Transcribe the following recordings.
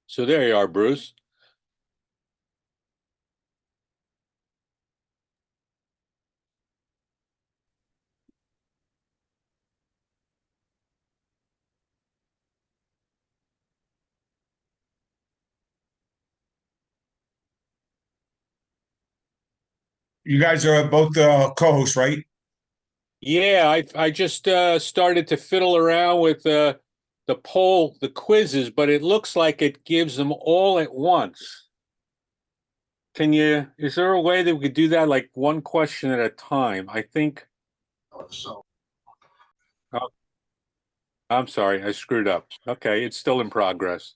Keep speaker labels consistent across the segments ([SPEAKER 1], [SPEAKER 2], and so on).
[SPEAKER 1] So there you are, Bruce.
[SPEAKER 2] You guys are both co-hosts, right?
[SPEAKER 1] Yeah, I just started to fiddle around with the quizzes, but it looks like it gives them all at once. Is there a way that we could do that like one question at a time? I think, oh, I'm sorry, I screwed up. Okay, it's still in progress.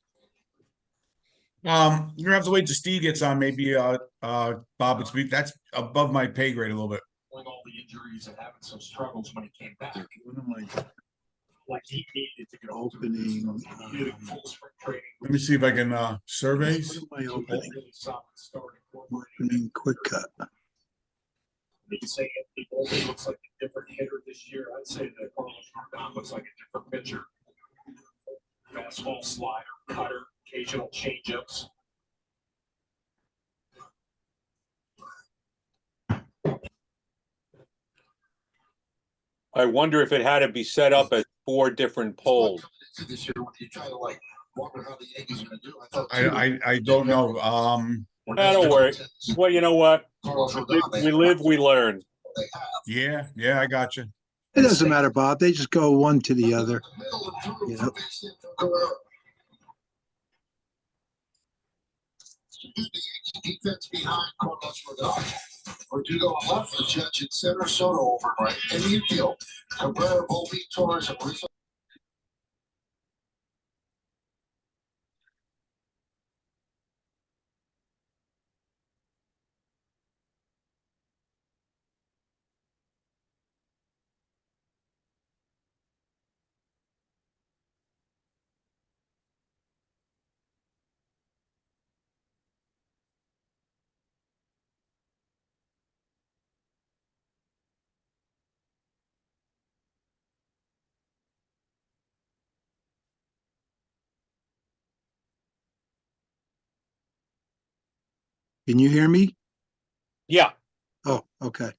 [SPEAKER 2] You're gonna have to wait till Steve gets on. Maybe Bob, that's above my pay grade a little bit.
[SPEAKER 3] With all the injuries and having some struggles when he came back. What am I like he needed to get opening? Full spring training.
[SPEAKER 2] Let me see if I can surveys.
[SPEAKER 3] What am I opening? Opening quick cut. You can say Anthony Bolden looks like a different hitter this year. I'd say that Carlos Rodon looks like a different pitcher. Fastball, slider, cutter, occasional changeups.
[SPEAKER 1] I wonder if it had to be set up as four different polls.
[SPEAKER 3] This year, when you try to like wonder how the Yankees are going to do, I thought
[SPEAKER 2] I don't know.
[SPEAKER 1] Don't worry. Well, you know what? We live, we learn.
[SPEAKER 2] Yeah, I got you.
[SPEAKER 4] It doesn't matter, Bob. They just go one to the other. You know.
[SPEAKER 3] Defense behind Carlos Rodon. Verdugo on left, the Judge at center, Soto over right, in the infield. Cabrera, Volpe, Torres, and Rizzo.
[SPEAKER 4] Can you hear me?
[SPEAKER 1] Yeah.
[SPEAKER 4] Oh, okay.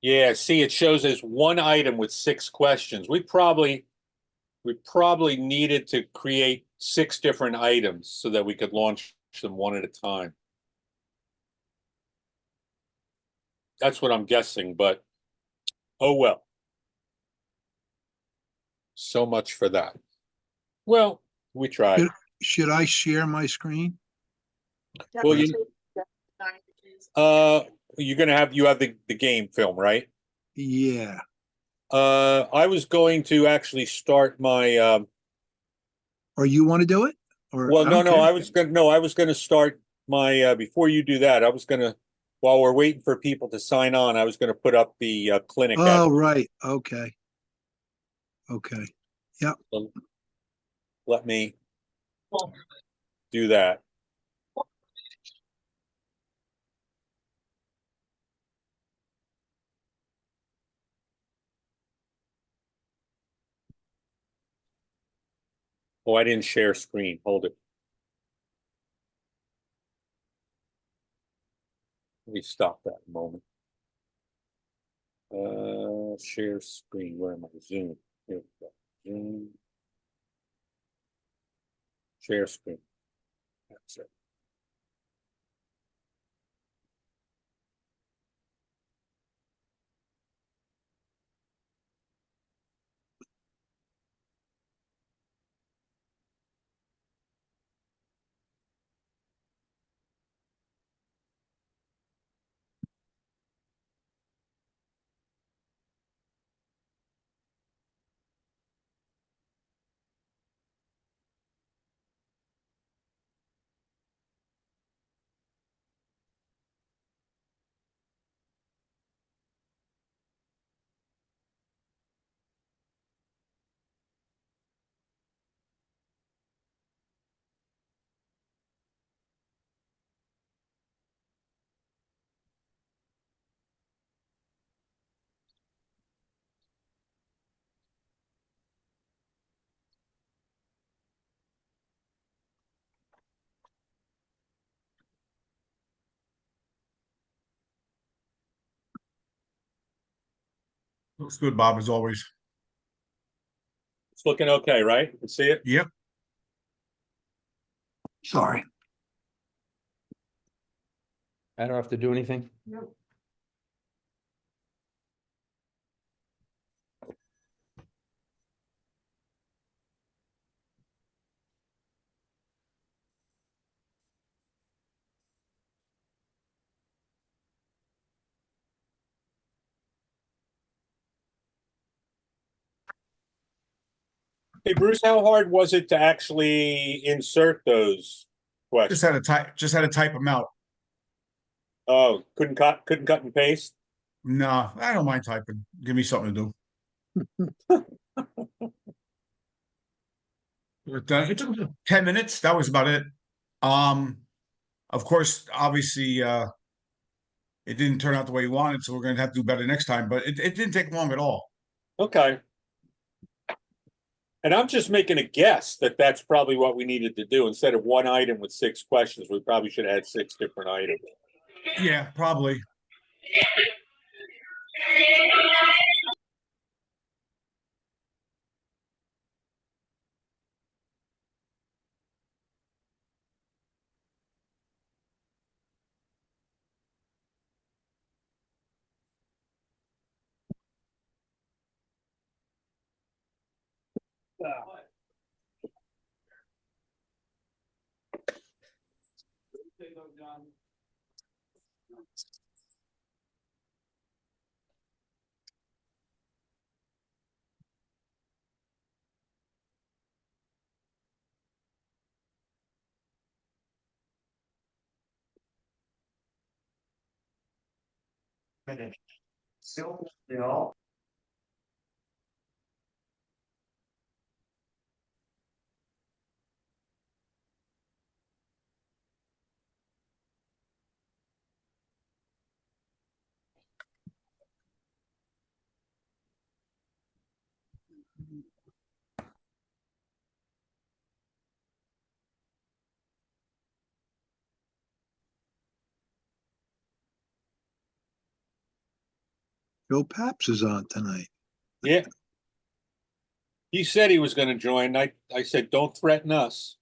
[SPEAKER 1] Yeah, see, it shows as one item with six questions. We probably needed to create six different items so that we could launch them one at a time. That's what I'm guessing, but oh well. So much for that. Well, we tried.
[SPEAKER 4] Should I share my screen?
[SPEAKER 1] Well, uh, you have the game film, right?
[SPEAKER 4] Yeah.
[SPEAKER 1] I was going to actually start my
[SPEAKER 4] Or you want to do it? Or
[SPEAKER 1] well,
[SPEAKER 4] I
[SPEAKER 1] no,
[SPEAKER 4] don't care.
[SPEAKER 1] I was gonna start my before you do that, I was gonna while we're waiting for people to sign on, I was gonna put up the clinic ad.
[SPEAKER 4] Oh, right. Okay. Okay. Yeah.
[SPEAKER 1] So let me do that. Oh, I didn't share screen. Hold it. Let me stop that a moment. Share screen. Where am I? Zoom. Here we go. Zoom. Share screen. That's it.
[SPEAKER 2] Looks good, Bob, as always.
[SPEAKER 1] It's looking okay, right? You can see it?
[SPEAKER 2] Yep.
[SPEAKER 4] Sorry.
[SPEAKER 5] I don't have to do anything?
[SPEAKER 1] Hey, Bruce, how hard was it to actually insert those questions?
[SPEAKER 2] Just had to type them out.
[SPEAKER 1] Oh, couldn't cut and paste?
[SPEAKER 2] No, I don't mind typing. Give me something to do. But, it took 10 minutes. That was about it. Um, of course, obviously, it didn't turn out the way we wanted, so we're gonna have to do better next time, but it didn't take long at all.
[SPEAKER 1] Okay. And I'm just making a guess that that's probably what we needed to do. Instead of one item with 6 questions, we probably should have had 6 different items.
[SPEAKER 2] Yeah, probably.
[SPEAKER 4] Joe Paps is on tonight.
[SPEAKER 1] Yeah. He said he was going to join. I said, don't threaten us.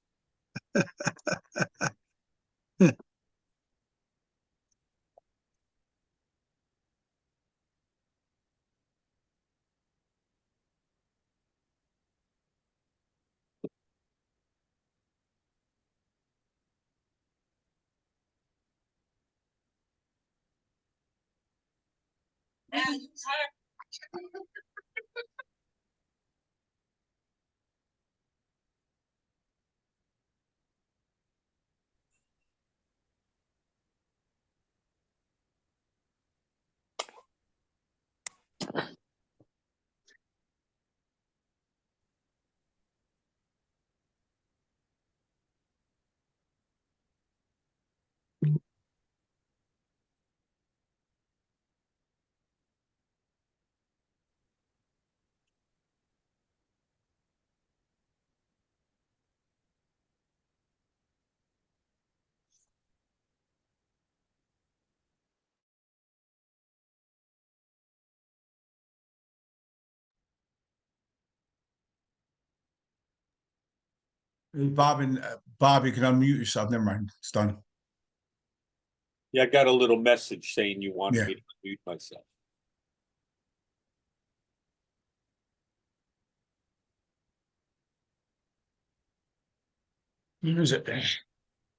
[SPEAKER 2] Hey, Bob and Bob, you can unmute yourself. Never mind. It's done.
[SPEAKER 1] Yeah, I got a little message saying you wanted
[SPEAKER 2] Yeah.
[SPEAKER 1] me to mute myself.
[SPEAKER 2] When is it?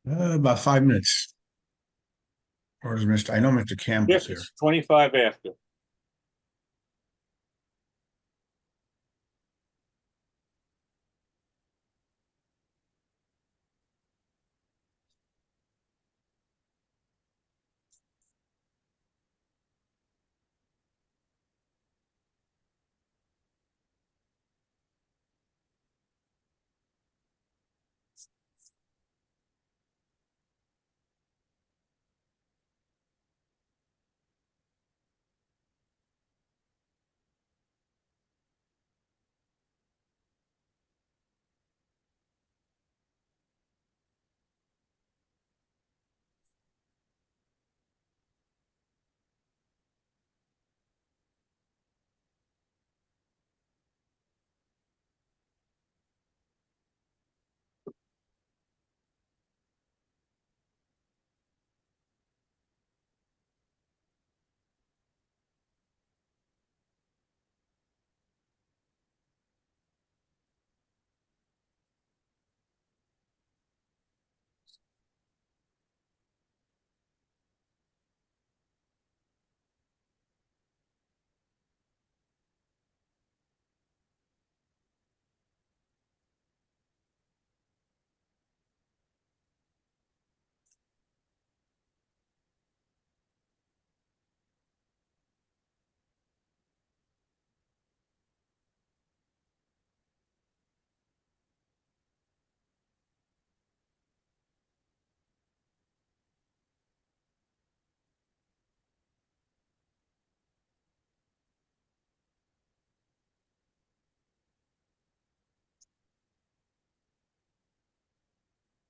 [SPEAKER 2] About 5 minutes. Or is Mr. I know Mr. Campbell's
[SPEAKER 1] Yep,
[SPEAKER 2] here.
[SPEAKER 1] it's 25 after.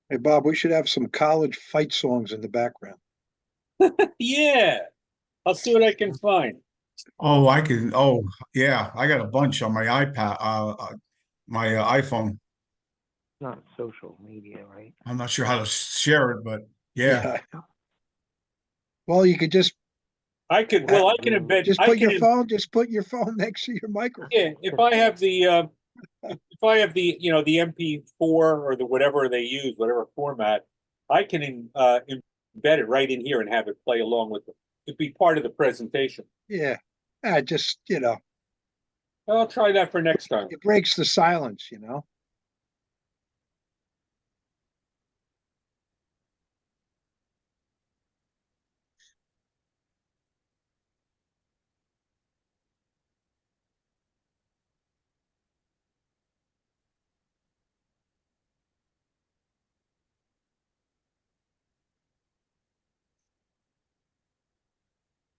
[SPEAKER 4] Hey, Bob, we should have some college fight songs in the background.
[SPEAKER 1] Yeah, I'll see what I can find.
[SPEAKER 2] Oh, I can. Oh, yeah. I got a bunch on my iPad, my iPhone.
[SPEAKER 6] Not social media, right?
[SPEAKER 2] I'm not sure how to share it, but yeah.
[SPEAKER 4] Yeah. Well, you could just
[SPEAKER 1] I could, well, I can embed,
[SPEAKER 4] just
[SPEAKER 1] I
[SPEAKER 4] put
[SPEAKER 1] can,
[SPEAKER 4] your phone next to your microphone.
[SPEAKER 1] yeah, if I have the, you know, the MP4 or the whatever they use, whatever format, I can embed it right in here and have it play along with it. It'd be part of the presentation.
[SPEAKER 4] Yeah. Just,
[SPEAKER 1] I'll try that for next time.
[SPEAKER 4] it breaks the silence,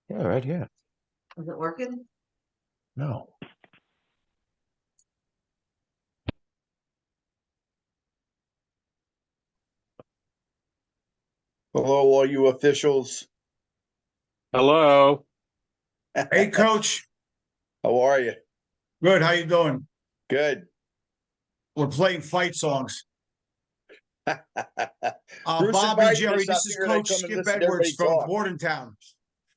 [SPEAKER 6] Yeah, right here.
[SPEAKER 7] Is it working?
[SPEAKER 6] No.
[SPEAKER 8] Hello, all you officials.
[SPEAKER 1] Hello.
[SPEAKER 2] Hey, Coach.
[SPEAKER 8] How are you?
[SPEAKER 2] Good. How you doing?
[SPEAKER 8] Good.
[SPEAKER 2] We're playing fight songs.
[SPEAKER 8] Bruce
[SPEAKER 2] Bob and
[SPEAKER 8] invited
[SPEAKER 2] Jerry,
[SPEAKER 8] us up
[SPEAKER 2] this is
[SPEAKER 8] here to
[SPEAKER 2] Coach
[SPEAKER 8] come and
[SPEAKER 2] Skip
[SPEAKER 8] listen to
[SPEAKER 2] Edwards
[SPEAKER 8] everybody
[SPEAKER 2] from
[SPEAKER 8] talk.
[SPEAKER 2] Bordentown.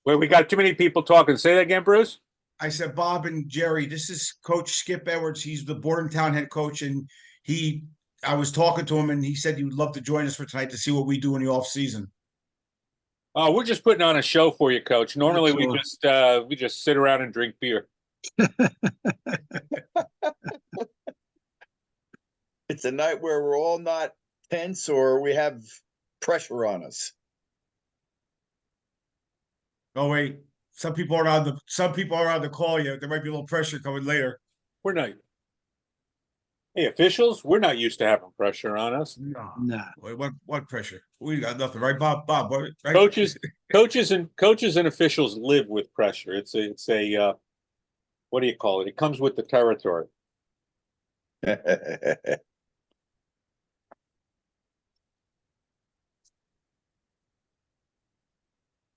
[SPEAKER 1] Wait, we got too many people talking. Say that again, Bruce.
[SPEAKER 2] I said, Bob and Jerry, this is Coach Skip Edwards. He's the Bordentown head coach, and I was talking to him, and he said he would love to join us for tonight to see what we do in the off season.
[SPEAKER 1] Oh, we're just putting on a show for you, Coach. Normally we just sit around and drink beer.
[SPEAKER 8] It's a night where we're all not tense or we have pressure on us.
[SPEAKER 2] Oh wait, some people are on the call yet. There might be a little pressure coming later.
[SPEAKER 1] We're not. Hey, officials, we're not used to having pressure on us.
[SPEAKER 2] No.
[SPEAKER 4] Nah.
[SPEAKER 2] Wait, what pressure? We got nothing, right, Bob? Bob, what, right?
[SPEAKER 1] Coaches and officials live with pressure. It's a what do you call it? It comes with the territory.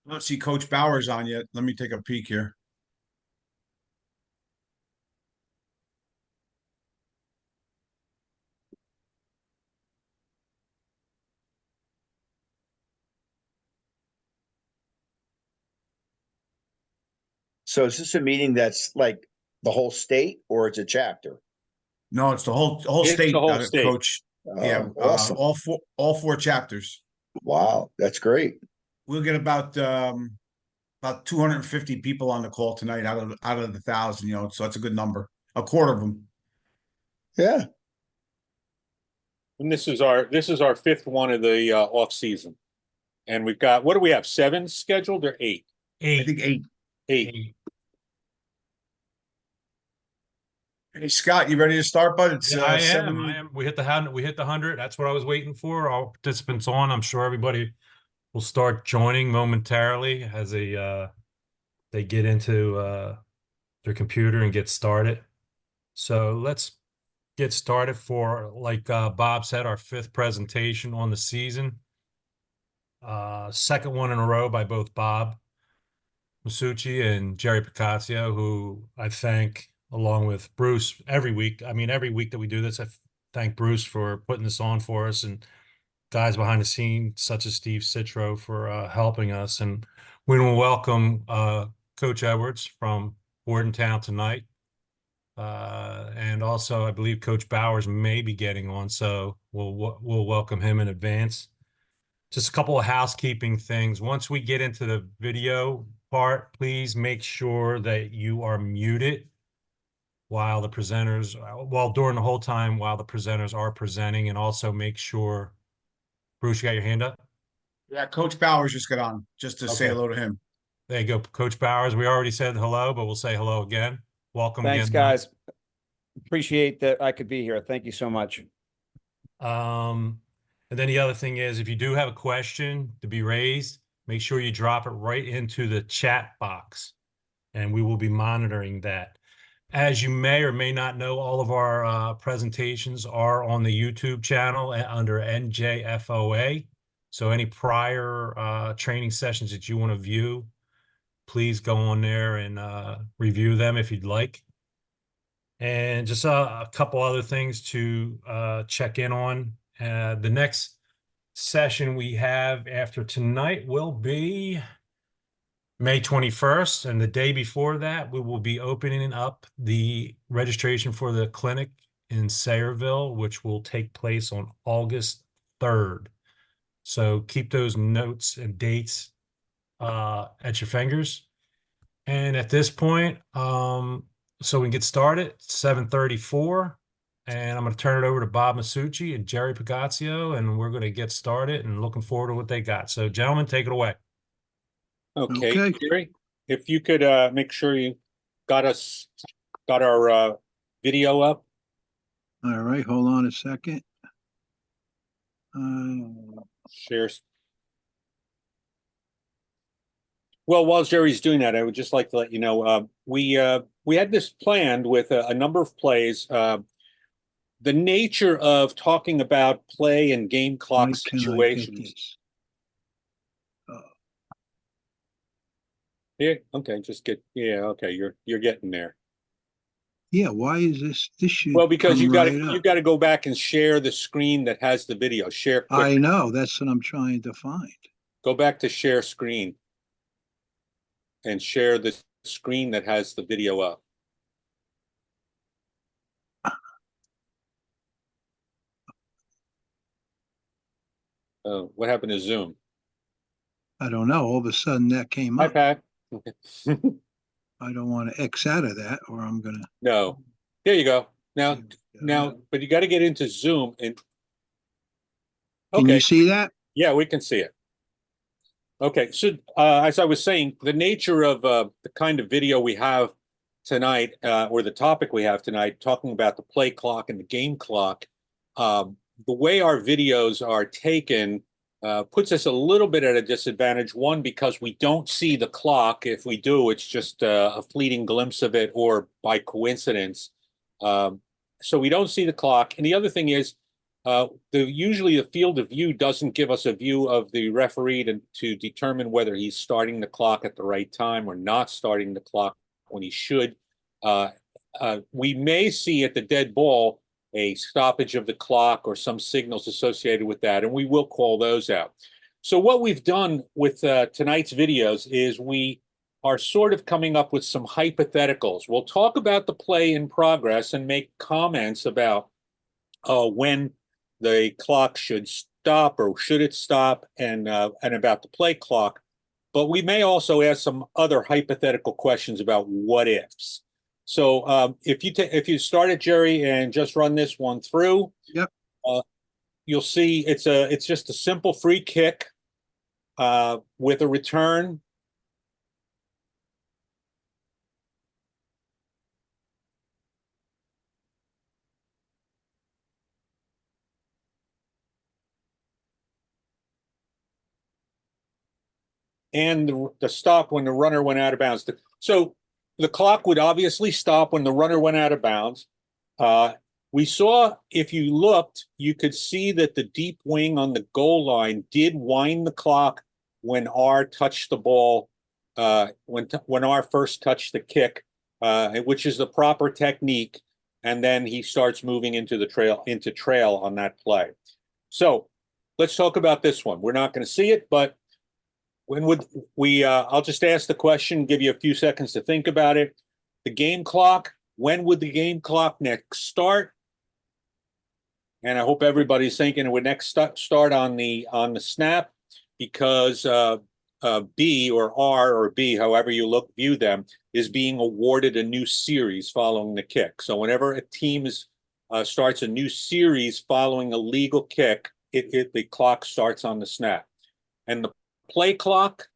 [SPEAKER 2] I don't see Coach Bowers on yet. Let me take a peek here.
[SPEAKER 8] So is this a meeting that's like the whole state or it's a chapter?
[SPEAKER 2] No, it's the whole
[SPEAKER 1] It's the
[SPEAKER 2] state,
[SPEAKER 1] whole state.
[SPEAKER 2] Coach. Yeah,
[SPEAKER 8] Awesome.
[SPEAKER 2] all four chapters.
[SPEAKER 8] Wow, that's great.
[SPEAKER 2] We'll get about 250 people on the call tonight out of the 1,000. So that's a good number. A quarter of them.
[SPEAKER 8] Yeah.
[SPEAKER 1] And this is our fifth one of the off season. And we've got, what do we have? 7 scheduled or 8?
[SPEAKER 2] I think 8.
[SPEAKER 1] 8.
[SPEAKER 2] Hey Scott, you ready to start, bud? It's
[SPEAKER 3] Yeah, I
[SPEAKER 2] 7.
[SPEAKER 3] am. We hit the 100. That's what I was waiting for. All participants on. I'm sure everybody will start joining momentarily as they get into their computer and get started. So let's get started for, like Bob said, our 5th presentation on the season. Second one in a row by both Bob Masucci and Jerry Picazio, who I thank, along with Bruce, every week. I mean, every week that we do this, I thank Bruce for putting this on for us, and guys behind the scenes such as Steve Citro for helping us. And we will welcome Coach Edwards from Bordentown tonight. And also, I believe Coach Bowers may be getting on, so we'll welcome him in advance. Just a couple of housekeeping things. Once we get into the video part, please make sure that you are muted while the presenters, during the whole time while the presenters are presenting, and also make sure, Bruce, you got your hand up?
[SPEAKER 2] Yeah, Coach Bowers just got on just to say
[SPEAKER 3] Okay.
[SPEAKER 2] hello to him.
[SPEAKER 3] There you go, Coach Bowers. We already said hello, but we'll say hello again. Welcome
[SPEAKER 9] Thanks,
[SPEAKER 3] again.
[SPEAKER 9] guys. Appreciate that I could be here. Thank you so much.
[SPEAKER 3] And then the other thing is, if you do have a question to be raised, make sure you drop it right into the chat box, and we will be monitoring that. As you may or may not know, all of our presentations are on the YouTube channel under NJFOA. So any prior training sessions that you want to view, please go on there and review them if you'd like. And just a couple other things to check in on. The next session we have after tonight will be May 21st, and the day before that, we will be opening up the registration for the clinic in Sayreville, which will take place on August 3rd. So keep those notes and dates at your fingers. And at this point, so we can get started, 7:34, and I'm going to turn it over to Bob Masucci and Jerry Pagazio, and we're going to get started and looking forward to what they got. So gentlemen, take it away.
[SPEAKER 1] Okay,
[SPEAKER 4] Okay.
[SPEAKER 1] Jerry, if you could make sure you got our video up.
[SPEAKER 4] All right, hold on a second.
[SPEAKER 1] Share. Well, while Jerry's doing that, I would just like to let you know, we had this planned with a number of plays. The nature of talking about play and game clock
[SPEAKER 4] Why can I get
[SPEAKER 1] situations.
[SPEAKER 4] this?
[SPEAKER 1] Yeah, okay, okay, you're getting there.
[SPEAKER 4] Yeah, why is this should
[SPEAKER 1] Well, because
[SPEAKER 4] come right
[SPEAKER 1] you
[SPEAKER 4] up.
[SPEAKER 1] got to go back and share the screen that has the video. Share quick.
[SPEAKER 4] I know, that's what I'm trying to find.
[SPEAKER 1] Go back to share screen and share the screen that has the video up. What happened to Zoom?
[SPEAKER 4] I don't know, all of a sudden that came
[SPEAKER 1] Hi,
[SPEAKER 4] up.
[SPEAKER 1] Pat.
[SPEAKER 4] I don't want to X out of that, or I'm gonna.
[SPEAKER 1] No, there you go. Now, but you got to get into Zoom and.
[SPEAKER 4] Can
[SPEAKER 1] Okay,
[SPEAKER 4] you see that?
[SPEAKER 1] yeah, we can see it. Okay, so as I was saying, the nature of the kind of video we have tonight, or the topic we have tonight, talking about the play clock and the game clock, the way our videos are taken puts us a little bit at a disadvantage. One, because we don't see the clock. If we do, it's just a fleeting glimpse of it or by coincidence. So we don't see the clock. And the other thing is, usually the field of view doesn't give us a view of the referee to determine whether he's starting the clock at the right time or not starting the clock when he should. We may see at the dead ball a stoppage of the clock or some signals associated with that, and we will call those out. So what we've done with tonight's videos is we are sort of coming up with some hypotheticals. We'll talk about the play in progress and make comments about when the clock should stop or should it stop, and about the play clock. But we may also ask some other hypothetical questions about what ifs. So if you start it, Jerry, and just run this one through,
[SPEAKER 4] Yep.
[SPEAKER 1] You'll see it's just a simple free kick with a return. And the stop when the runner went out of bounds. So the clock would obviously stop when the runner went out of bounds. We saw, if you looked, you could see that the deep wing on the goal line did wind the clock when R touched the ball, when R first touched the kick, which is the proper technique. And then he starts moving into trail on that play. So let's talk about this one. We're not going to see it, but when would we, I'll just ask the question, give you a few seconds to think about it. The game clock, when would the game clock next start? And I hope everybody's thinking it would next start on the snap, because B or R or B, however you view them, is being awarded a new series following the kick. So whenever a team starts a new series following a legal kick, the clock starts on the snap. And the play clock,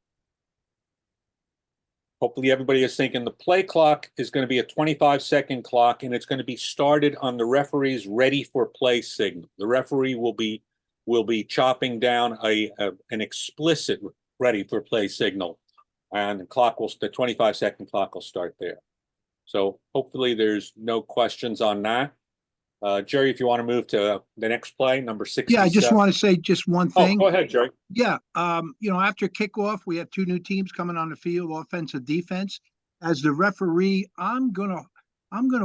[SPEAKER 1] hopefully everybody is thinking the play clock is going to be a 25-second clock, and it's going to be started on the referee's ready for play signal. The referee will be chopping down an explicit ready for play signal, and the 25-second clock will start there. So hopefully there's no questions on that. Jerry, if you want to move to the next play, number 67.
[SPEAKER 4] Yeah, I just want to say just one
[SPEAKER 1] Oh,
[SPEAKER 4] thing.
[SPEAKER 1] go ahead, Jerry.
[SPEAKER 4] Yeah, after kickoff, we have two new teams coming on the field, offensive, defense. As the referee, I'm gonna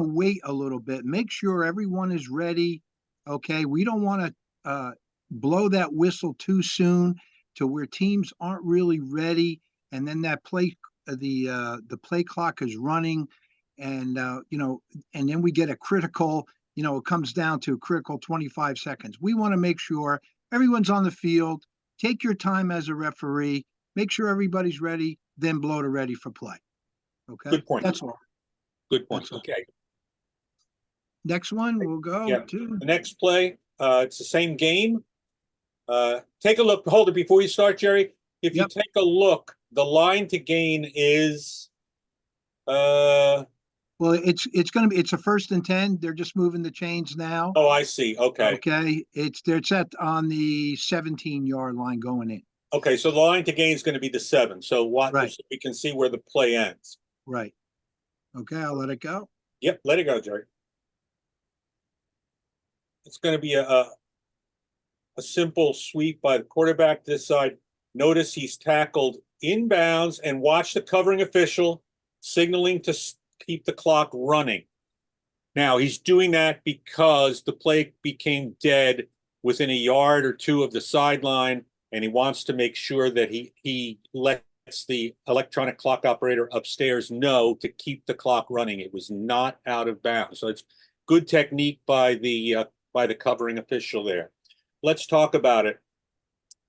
[SPEAKER 4] wait a little bit, make sure everyone is ready. Okay, we don't want to blow that whistle too soon to where teams aren't really ready, and then that the play clock is running, and and then we get a critical. It comes down to a critical 25 seconds. We want to make sure everyone's on the field. Take your time as a referee, make sure everybody's ready, then blow to ready for play. Okay.
[SPEAKER 1] Good point.
[SPEAKER 4] That's all.
[SPEAKER 1] Good point.
[SPEAKER 4] That's all.
[SPEAKER 1] Okay.
[SPEAKER 4] Next one, we'll go
[SPEAKER 1] Yeah.
[SPEAKER 4] to.
[SPEAKER 1] The next play, it's the same game. Take a look. Hold it before you start, Jerry. If you
[SPEAKER 4] Yep.
[SPEAKER 1] take a look, the line to gain is
[SPEAKER 4] Well, it's a 1st and 10. They're just moving the chains now.
[SPEAKER 1] oh, I see. Okay.
[SPEAKER 4] Okay. They're set on the 17-yard line going in.
[SPEAKER 1] Okay, so the line to gain is going to be the 7. So
[SPEAKER 4] Right.
[SPEAKER 1] so we can see where the play ends.
[SPEAKER 4] Right. Okay, I'll let it go.
[SPEAKER 1] Yep, let it go, Jerry. It's going to be a simple sweep by the quarterback this side. Notice he's tackled inbounds, and watch the covering official signaling to keep the clock running. Now, he's doing that because the play became dead within a yard or two of the sideline, and he wants to make sure that he lets the electronic clock operator upstairs know to keep the clock running. It was not out of bounds. So it's good technique by the covering official there. Let's talk about it.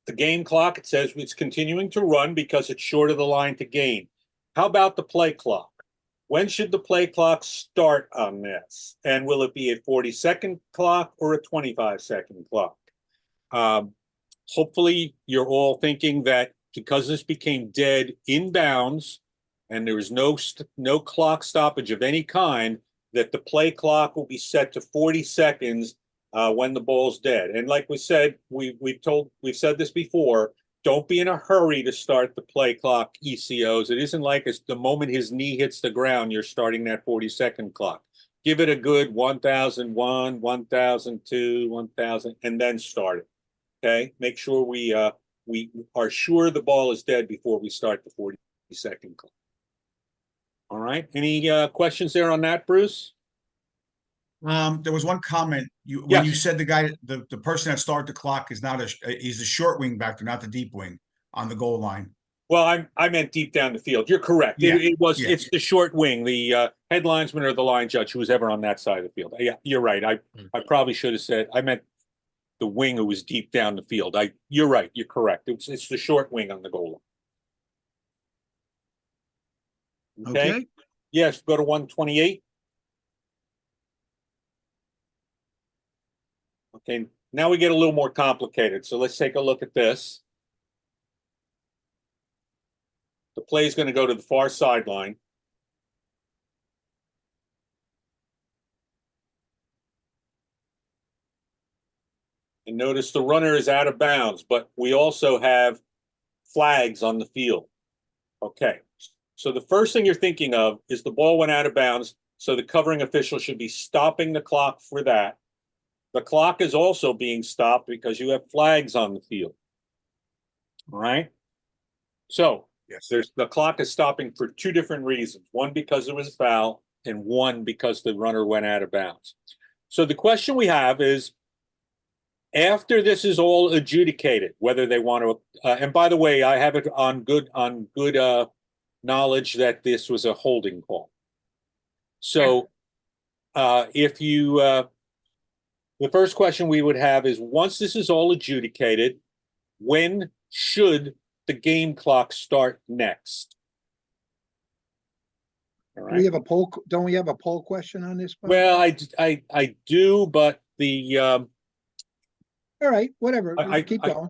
[SPEAKER 1] The game clock, it says it's continuing to run because it's short of the line to gain. How about the play clock? When should the play clock start on this? And will it be a 40-second clock or a 25-second clock? Hopefully, you're all thinking that because this became dead inbounds and there is no clock stoppage of any kind, that the play clock will be set to 40 seconds when the ball's dead. And like we said, we've said this before, don't be in a hurry to start the play clock ECOs. It isn't like it's the moment his knee hits the ground, you're starting that 40-second clock. Give it a good 1001, 1002, 1000, and then start it. Okay, make sure we are sure the ball is dead before we start the 40-second clock. All right, any questions there on that, Bruce?
[SPEAKER 2] There was one comment when you said the person that started the clock is not he's a short wing back there, not the deep wing on the goal line.
[SPEAKER 1] Well, I meant deep down the field. You're correct.
[SPEAKER 2] Yeah.
[SPEAKER 1] It's the short wing, the head linesman or the line judge, who's ever on that side of the field. Yeah, you're right. I probably should have said I meant the wing who was deep down the field. You're right. You're correct. It's the short wing on the goal line.
[SPEAKER 4] Okay.
[SPEAKER 1] Yes, go to 128. Okay, now we get a little more complicated. So let's take a look at this. The play is going to go to the far sideline. And notice the runner is out of bounds, but we also have flags on the field. Okay, so the first thing you're thinking of is the ball went out of bounds, so the covering official should be stopping the clock for that. The clock is also being stopped because you have flags on the field. All right. So
[SPEAKER 2] Yes.
[SPEAKER 1] the clock is stopping for two different reasons. One, because it was a foul, and one, because the runner went out of bounds. So the question we have is, after this is all adjudicated, whether they want to, and by the way, I have it on good knowledge that this was a holding call. So if you, the first question we would have is, once this is all adjudicated, when should the game clock start next? All right.
[SPEAKER 4] We have a poll. Don't we have a poll question on this?
[SPEAKER 1] Well, I do, but the
[SPEAKER 4] all right, whatever. Keep going.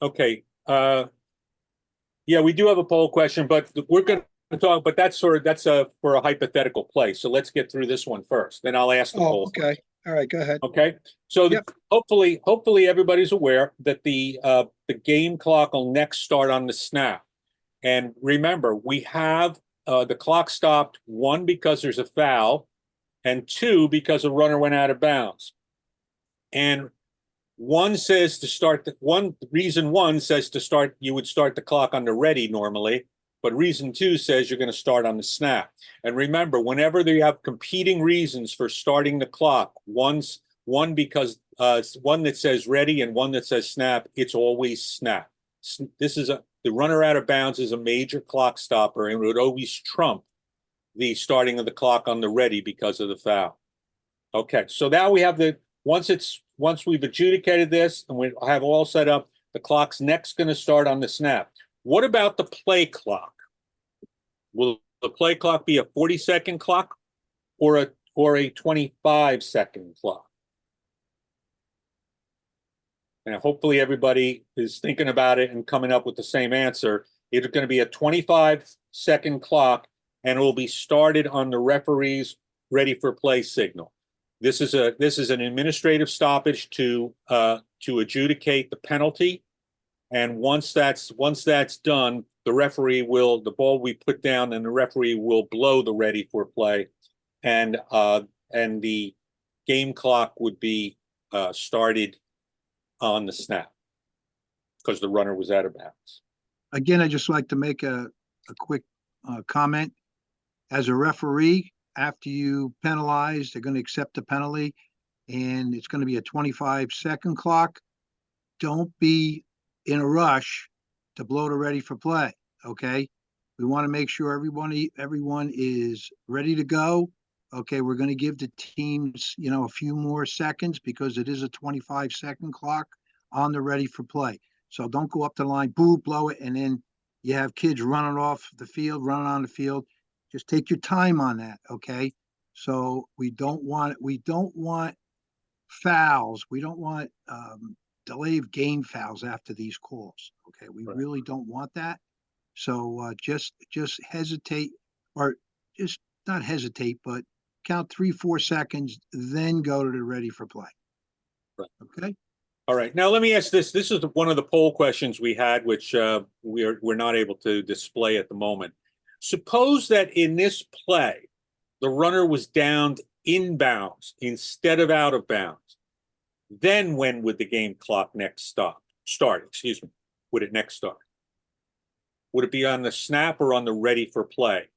[SPEAKER 1] Okay. Yeah, we do have a poll question, but we're going to talk. But that's for a hypothetical play. So let's get through this one first. Then I'll ask the poll.
[SPEAKER 4] Okay.
[SPEAKER 1] First.
[SPEAKER 4] All right. Go ahead.
[SPEAKER 1] Okay. So
[SPEAKER 4] Yep.
[SPEAKER 1] hopefully everybody's aware that the game clock will next start on the snap. And remember, we have the clock stopped, one, because there's a foul, and two, because a runner went out of bounds. And one says to start reason one says to start, you would start the clock on the ready normally, but reason two says you're going to start on the snap. And remember, whenever they have competing reasons for starting the clock, one because one that says ready and one that says snap, it's always snap. The runner out of bounds is a major clock stopper, and it would always trump the starting of the clock on the ready because of the foul. Okay, so now we have once we've adjudicated this and we have all set up, the clock's next going to start on the snap. What about the play clock? Will the play clock be a 40-second clock or a 25-second clock? And hopefully everybody is thinking about it and coming up with the same answer. It's going to be a 25-second clock, and it will be started on the referee's ready for play signal. This is an administrative stoppage to adjudicate the penalty, and once that's done, the ball we put down, and the referee will blow the ready for play, and the game clock would be started on the snap because the runner was out of bounds.
[SPEAKER 4] Again, I just like to make a quick comment. As a referee, after you penalize, they're going to accept the penalty, and it's going to be a 25-second clock. Don't be in a rush to blow the ready for play. Okay, we want to make sure everyone is ready to go. Okay, we're going to give the teams, a few more seconds because it is a 25-second clock on the ready for play. So don't go up the line, boo, blow it, and then you have kids running off the field, running on the field. Just take your time on that, okay? So we don't want fouls. We don't want delay of game fouls after these calls. Okay, we really don't want that. So just hesitate, or just not hesitate, but count 3-4 seconds, then go to the ready for play.
[SPEAKER 1] Right.
[SPEAKER 4] Okay.
[SPEAKER 1] All right. Now let me ask this. This is one of the poll questions we had, which we're not able to display at the moment. Suppose that in this play, the runner was downed inbounds instead of out of bounds. Then when would the game clock next start? Excuse me. Would it next start? Would it be on the snap or on the ready for play?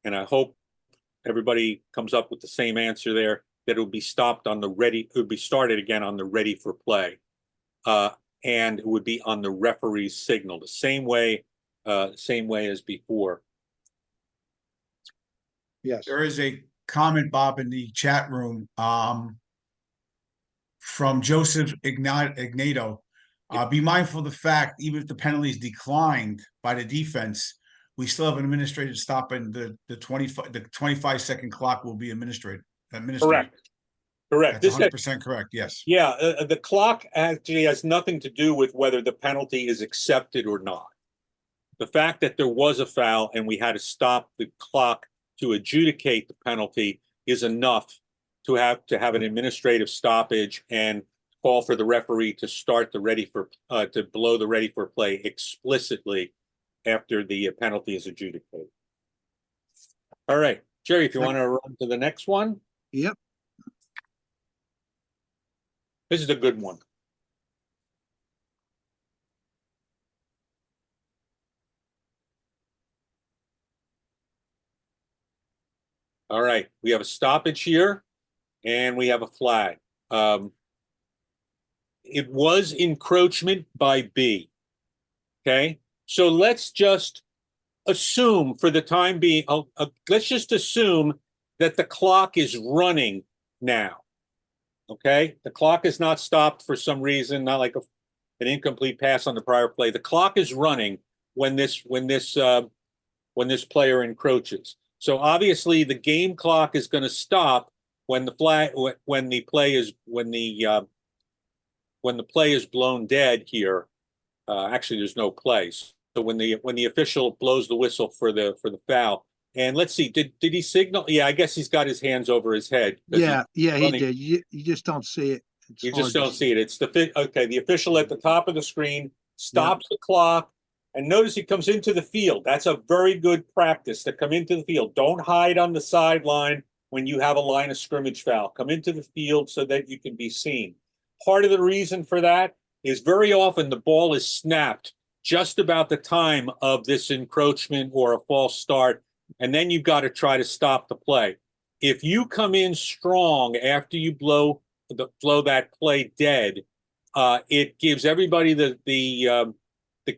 [SPEAKER 1] And I hope everybody comes up with the same answer there, that it would be stopped on the ready, it would be started again on the ready for play. And it would be on the referee's signal, the same way as before.
[SPEAKER 4] Yes.
[SPEAKER 2] There is a comment, Bob, in the chat room from Joseph Ignato. Be mindful of the fact, even if the penalty is declined by the defense, we still have an administrative stop, and the 25-second clock will be administered.
[SPEAKER 1] Correct.
[SPEAKER 2] That's 100% correct. Yes.
[SPEAKER 1] Yeah, the clock actually has nothing to do with whether the penalty is accepted or not. The fact that there was a foul and we had to stop the clock to adjudicate the penalty is enough to have an administrative stoppage and call for the referee to start to blow the ready for play explicitly after the penalty is adjudicated. All right, Jerry, if you want to run to the next one.
[SPEAKER 4] Yep.
[SPEAKER 1] This is a good one. All right, we have a stoppage here, and we have a flag. It was encroachment by B. Okay, so let's just assume for the time being, let's just assume that the clock is running now. Okay, the clock is not stopped for some reason, not like an incomplete pass on the prior play. The clock is running when this player encroaches. So obviously the game clock is going to stop when the play is blown dead here. Actually, there's no play. So when the official blows the whistle for the foul, and let's see, did he signal? Yeah, I guess he's got his hands over his head.
[SPEAKER 4] Yeah, he did. You just don't see it.
[SPEAKER 1] You just don't see it. It's the official at the top of the screen stops the clock, And notice he comes into the field. That's a very good practice to come into the field. Don't hide on the sideline when you have a line of scrimmage foul. Come into the field so that you can be seen. Part of the reason for that is very often the ball is snapped just about the time of this encroachment or a false start, and then you've got to try to stop the play. If you come in strong after you blow that play dead, it gives everybody the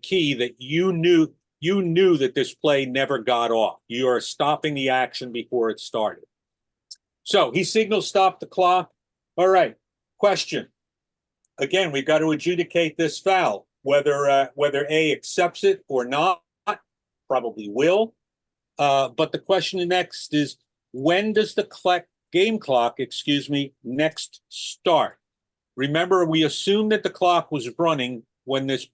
[SPEAKER 1] key that you knew that this play never got off. You are stopping the action before it started. So he signals stop the clock. All right. Question. Again, we've got to adjudicate this foul. Whether A accepts it or not, probably will. But the question next is, when does the game clock, next start? Remember, we assumed that the clock was running when this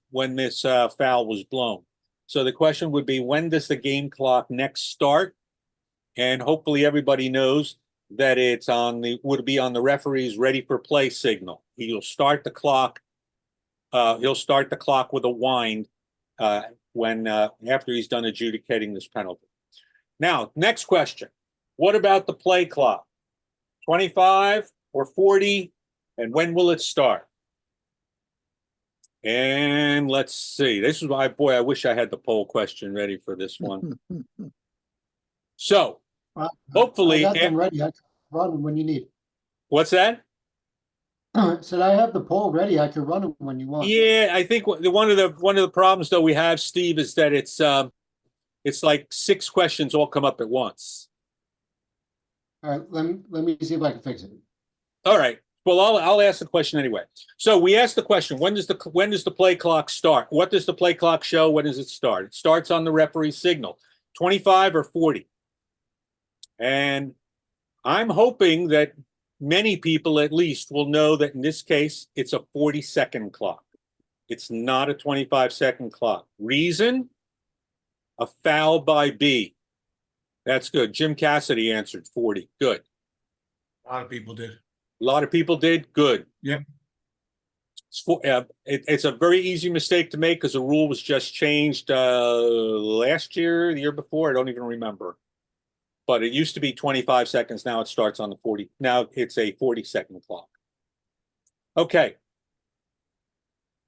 [SPEAKER 1] foul was blown. So the question would be, when does the game clock next start? And hopefully everybody knows that would be on the referee's ready for play signal. He'll start the clock. He'll start the clock with a wind after he's done adjudicating this penalty. Now, next question. What about the play clock? 25 or 40? And when will it start? And let's see. This is why, boy, I wish I had the poll question ready for this one. So, hopefully,
[SPEAKER 7] I got them ready. I can run them when you need.
[SPEAKER 1] What's that?
[SPEAKER 7] Said I have the poll ready. I can run them when you want.
[SPEAKER 1] Yeah, I think one of the problems though we have, Steve, is that it's like 6 questions all come up at once.
[SPEAKER 7] All right, let me see if I can fix it.
[SPEAKER 1] All right. Well, I'll ask the question anyway. So we asked the question: when does the play clock start? What does the play clock show? When does it start? It starts on the referee's signal, 25 or 40. And I'm hoping that many people at least will know that in this case it's a 40-second clock. It's not a 25-second clock. Reason: a foul by B. That's good. Jim Cassidy answered 40. Good.
[SPEAKER 2] A lot of people did.
[SPEAKER 1] A lot of people did. Good.
[SPEAKER 2] Yep.
[SPEAKER 1] It's a very easy mistake to make because the rule was just changed last year, the year before. I don't even remember. But it used to be 25 seconds. Now it starts on the 40. Now it's a 40-second clock. Okay.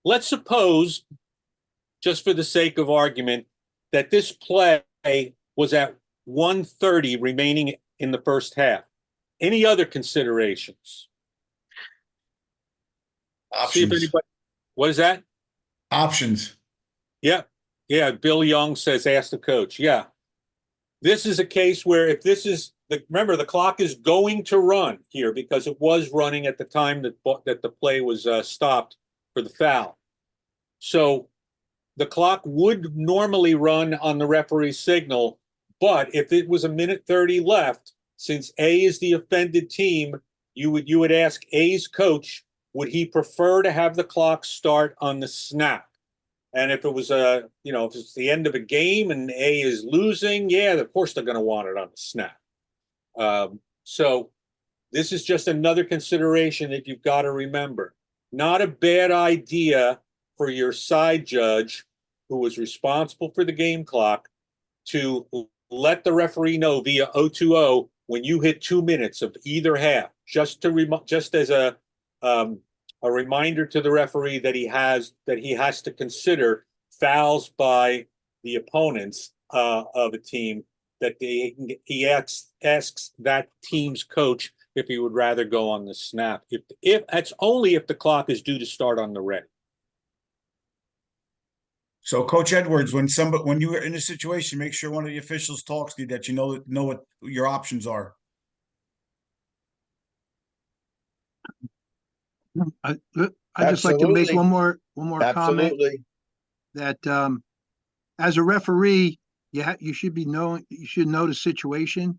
[SPEAKER 1] Let's suppose, just for the sake of argument, that this play was at 1:30 remaining in the first half. Any other considerations?
[SPEAKER 2] Options.
[SPEAKER 1] See if anybody. What is that?
[SPEAKER 2] Options.
[SPEAKER 1] Yeah. Yeah. Bill Young says, ask the coach. Yeah. This is a case where if this is remember, the clock is going to run here because it was running at the time that the play was stopped for the foul. So the clock would normally run on the referee's signal, but if it was 1:30 left, since A is the offended team, you would ask A's coach, would he prefer to have the clock start on the snap? And if it was if it's the end of a game and A is losing, yeah, of course they're going to want it on the snap. So this is just another consideration that you've got to remember. Not a bad idea for your side judge, who was responsible for the game clock, to let the referee know via 020 when you hit 2 minutes of either half, just as a reminder to the referee that he has to consider fouls by the opponents of a team, that he asks that team's coach if he would rather go on the snap. If that's only if the clock is due to start on the red.
[SPEAKER 2] So, Coach Edwards, when you are in a situation, make sure one of the officials talks to you, that you know what your options are.
[SPEAKER 4] I just like to make
[SPEAKER 8] Absolutely.
[SPEAKER 4] one more comment
[SPEAKER 8] Absolutely.
[SPEAKER 4] that as a referee, you should know the situation.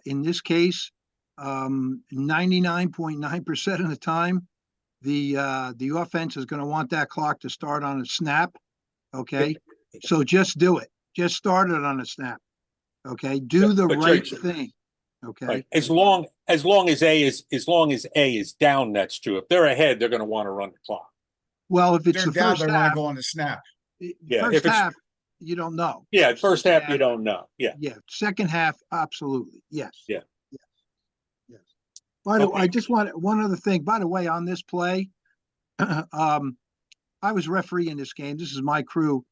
[SPEAKER 4] In this case, 99.9% of the time, the offense is going to want that clock to start on a snap. Okay, so just do it. Just start it on a snap. Okay, do the right thing. Okay,
[SPEAKER 1] right. As long as A is down, that's true. If they're ahead, they're going to want to run the clock.
[SPEAKER 4] Well, if it's
[SPEAKER 2] They're
[SPEAKER 4] the
[SPEAKER 2] down,
[SPEAKER 4] first
[SPEAKER 2] they want
[SPEAKER 4] half,
[SPEAKER 2] to go on the snap.
[SPEAKER 1] Yeah, if
[SPEAKER 4] First
[SPEAKER 1] it's-
[SPEAKER 4] half, you don't know.
[SPEAKER 1] Yeah, first half, you
[SPEAKER 4] Yeah.
[SPEAKER 1] don't know. Yeah.
[SPEAKER 4] Yeah, second half, absolutely, yes.
[SPEAKER 1] Yeah.
[SPEAKER 4] Yes. Yes. By the way,
[SPEAKER 1] Okay.
[SPEAKER 4] I just want one other thing, by the way, on this play, I was refereeing this game, this is my crew,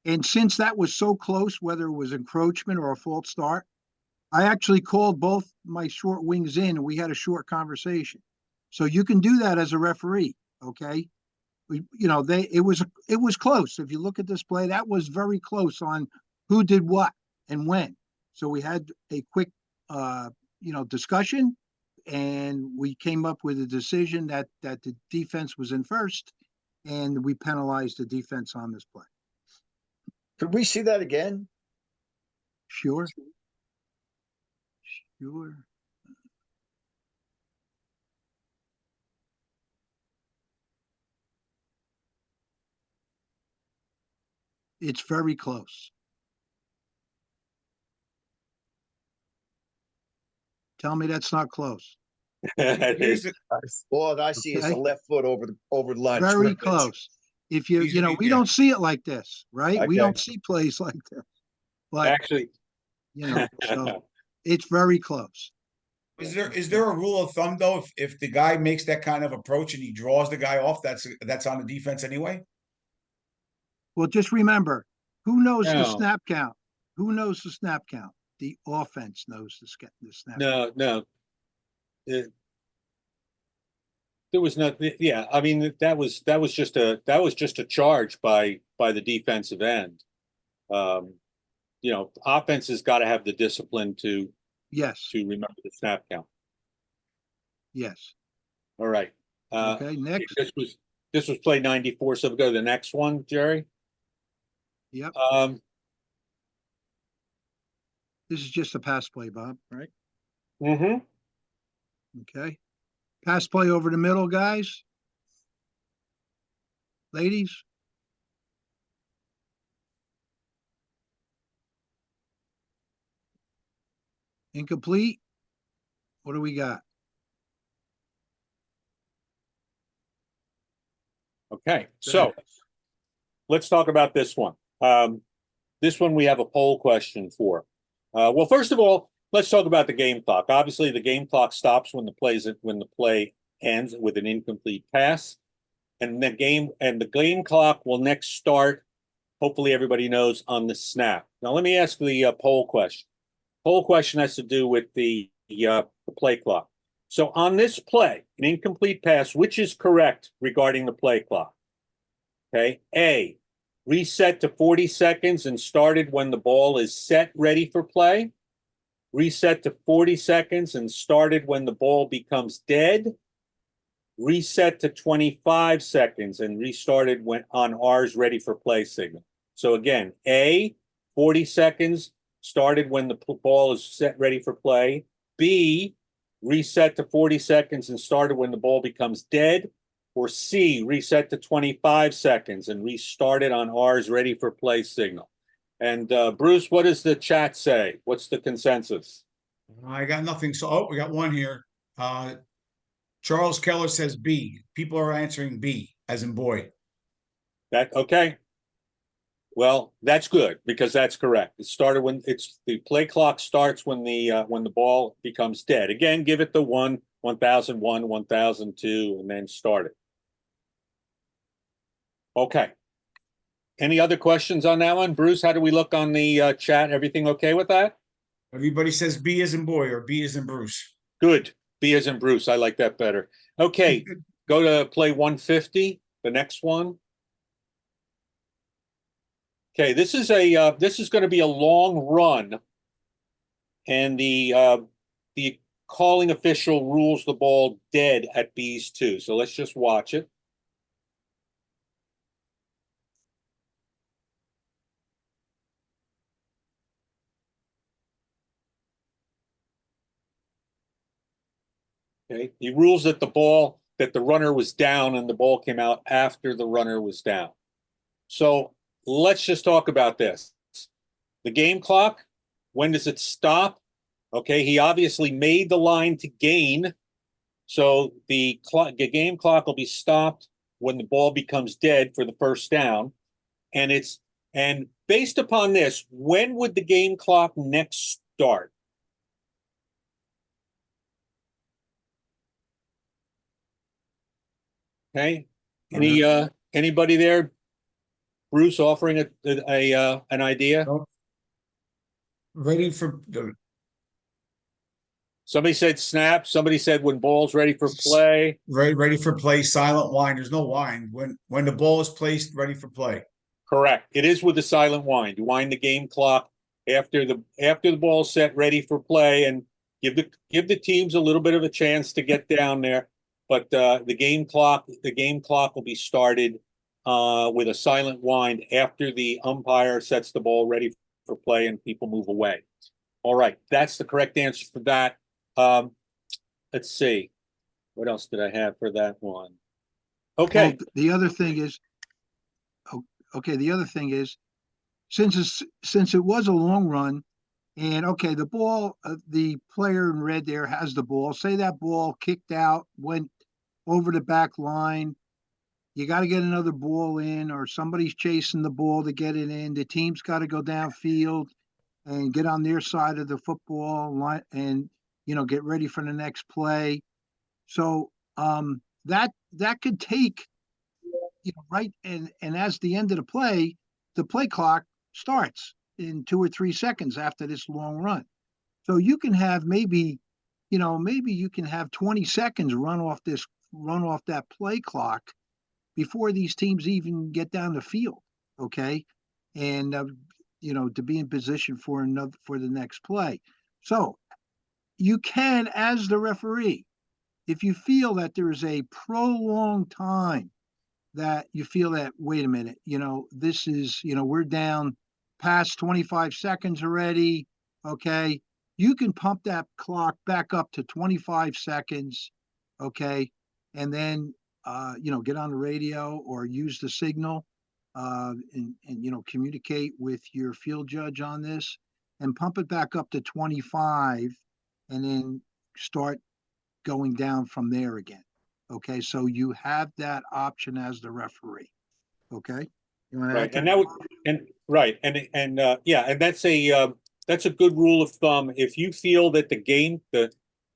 [SPEAKER 4] and since that was so close, whether it was encroachment or a false start, I actually called both my short wings in, and we had a short conversation. So you can do that as a referee, okay? It was close. If you look at this play, that was very close on who did what and when. So we had a quick, discussion, and we came up with a decision that the defense was in first, and we penalized the defense on this play.
[SPEAKER 8] Could we see that again?
[SPEAKER 4] Sure. Sure. It's very close. Tell me that's not close.
[SPEAKER 1] It is.
[SPEAKER 8] All I see is the
[SPEAKER 4] Okay.
[SPEAKER 8] left foot over the line.
[SPEAKER 4] Very
[SPEAKER 8] scrimmage.
[SPEAKER 4] close. If you,
[SPEAKER 2] Easy,
[SPEAKER 4] we
[SPEAKER 2] yeah.
[SPEAKER 4] don't see it like this, right? We
[SPEAKER 8] Okay.
[SPEAKER 4] don't see plays like this. But,
[SPEAKER 1] Actually,
[SPEAKER 4] so it's very close.
[SPEAKER 2] Is there a rule of thumb though? If the guy makes that kind of approach and he draws the guy off, that's on the defense anyway?
[SPEAKER 4] Well, just remember, who knows the
[SPEAKER 1] No.
[SPEAKER 4] snap count? Who knows the snap count? The offense knows the snap.
[SPEAKER 1] no, no. There was no, yeah, I mean, that was just a charge by the defensive end. Offense has got to have the discipline to
[SPEAKER 4] Yes,
[SPEAKER 1] remember the snap count.
[SPEAKER 4] yes.
[SPEAKER 1] All right.
[SPEAKER 4] Okay, next.
[SPEAKER 1] This was play 94, so we'll go to the next one, Jerry.
[SPEAKER 4] Yep. This is just a pass play, Bob, right?
[SPEAKER 1] Mm-hmm.
[SPEAKER 4] Okay. Pass play over the middle, guys. Ladies. Incomplete. What do we got?
[SPEAKER 1] Okay, so let's talk about this one. This one we have a poll question for. Well, first of all, let's talk about the game clock. Obviously, the game clock stops when the play ends with an incomplete pass, and the game clock will next start. Hopefully, everybody knows on the snap. Now, let me ask the poll question. Poll question has to do with the play clock. So on this play, an incomplete pass, which is correct regarding the play clock? Okay, A, reset to 40 seconds and started when the ball is set ready for play. Reset to 40 seconds and started when the ball becomes dead. Reset to 25 seconds and restarted when on R's ready for play signal. So again, A, 40 seconds, started when the ball is set ready for play. B, reset to 40 seconds and started when the ball becomes dead. Or C, reset to 25 seconds and restarted on R's ready for play signal. And Bruce, what does the chat say? What's the consensus?
[SPEAKER 2] I got nothing. So, we got one here. Charles Keller says B. People are answering B, as in boy.
[SPEAKER 1] Okay. Well, that's good because that's correct. It started when the play clock starts when the ball becomes dead. Again, give it the 1001, 1002, and then start it. Okay. Any other questions on that one? Bruce, how do we look on the chat? Everything okay with that?
[SPEAKER 2] Everybody says B as in boy or B as in Bruce.
[SPEAKER 1] Good. B as in Bruce. I like that better. Okay. Go to play 150, the next one. Okay, this is going to be a long run, and the calling official rules the ball dead at B's 2. So let's just watch it. Okay, he rules that the runner was down and the ball came out after the runner was down. So let's just talk about this. The game clock, when does it stop? Okay, he obviously made the line to gain. So the game clock will be stopped when the ball becomes dead for the first down. and based upon this, when would the game clock next start? Okay, anybody there? Bruce offering an idea?
[SPEAKER 2] Nope. Ready for the
[SPEAKER 1] Somebody said snap. Somebody said when ball's ready for play.
[SPEAKER 2] ready for play, silent wind. There's no wind. When the ball is placed, ready for play.
[SPEAKER 1] Correct. It is with a silent wind. You wind the game clock after the ball's set, ready for play, and give the teams a little bit of a chance to get down there. But the game clock will be started with a silent wind after the umpire sets the ball ready for play and people move away. All right, that's the correct answer for that. Let's see. What else did I have for that one? Okay.
[SPEAKER 4] Well, the other thing is, since it was a long run, and okay, the ball, the player in red there has the ball. Say that ball kicked out, went over the back line. You got to get another ball in, or somebody's chasing the ball to get it in. The team's got to go downfield and get on their side of the football line and, get ready for the next play. So that could take, right. And as the end of the play clock starts in 2 or 3 seconds after this long run. So you can have maybe you can have 20 seconds run off that play clock before these teams even get down the field. Okay. And, to be in position for the next play. So you can, as the referee, if you feel that there is a prolonged time that you feel that, wait a minute, this is, we're down past 25 seconds already. Okay. You can pump that clock back up to 25 seconds. Okay. And then, get on the radio or use the signal, and communicate with your field judge on this and pump it back up to 25 and then start going down from there again. Okay, so you have that option as the referee. Okay,
[SPEAKER 1] right, and that's a good rule of thumb. If you feel that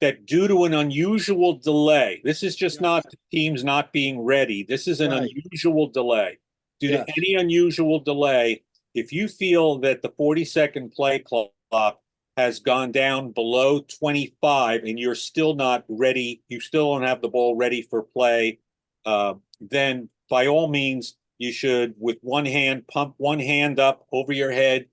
[SPEAKER 1] that due to an unusual delay, this is just not teams not being ready. This is an unusual delay. Due to any unusual delay, if you feel that the 40-second play clock has gone down below 25 and you're still not ready, you still don't have the ball ready for play, then by all means, you should, with one hand, pump one hand up over your head